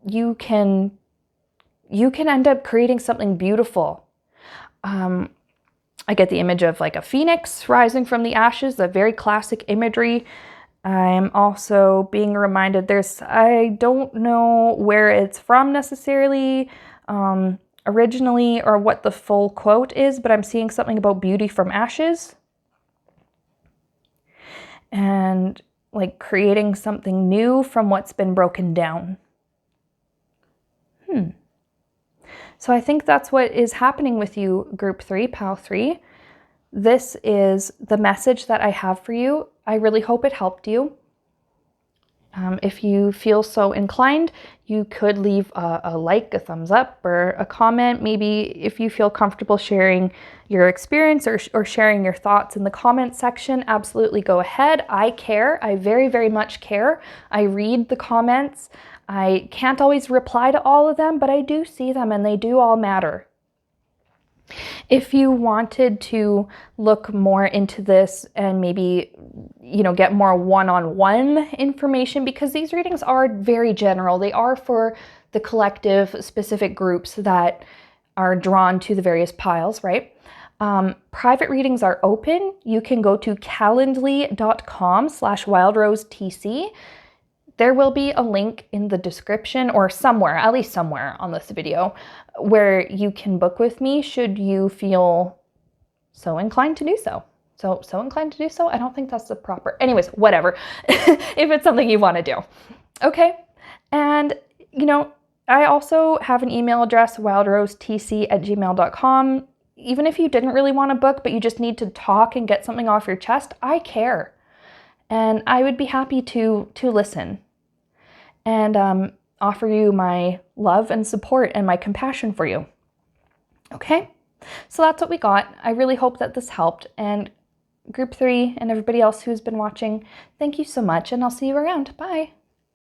you can end up creating something beautiful. I get the image of like a phoenix rising from the ashes, a very classic imagery. I'm also being reminded I don't know where it's from necessarily, originally, or what the full quote is, but I'm seeing something about beauty from ashes and like creating something new from what's been broken down. So I think that's what is happening with you, Group 3, Pal 3. This is the message that I have for you. I really hope it helped you. If you feel so inclined, you could leave a like, a thumbs up, or a comment. Maybe if you feel comfortable sharing your experience or sharing your thoughts in the comment section, absolutely go ahead. I care. I very, very much care. I read the comments. I can't always reply to all of them, but I do see them and they do all matter. If you wanted to look more into this and maybe, get more one-on-one information, because these readings are very general. They are for the collective specific groups that are drawn to the various piles, right? Private readings are open. You can go to calendly.com/wildrosetc. There will be a link in the description or somewhere, at least somewhere on this video, where you can book with me should you feel so inclined to do so. So inclined to do so? I don't think that's the proper. Anyways, whatever. If it's something you want to do. Okay. And, I also have an email address, wildrosetc@gmail.com. Even if you didn't really want to book, but you just need to talk and get something off your chest, I care. And I would be happy to listen and offer you my love and support and my compassion for you. Okay? So that's what we got. I really hope that this helped. And Group 3 and everybody else who's been watching, thank you so much, and I'll see you around. Bye.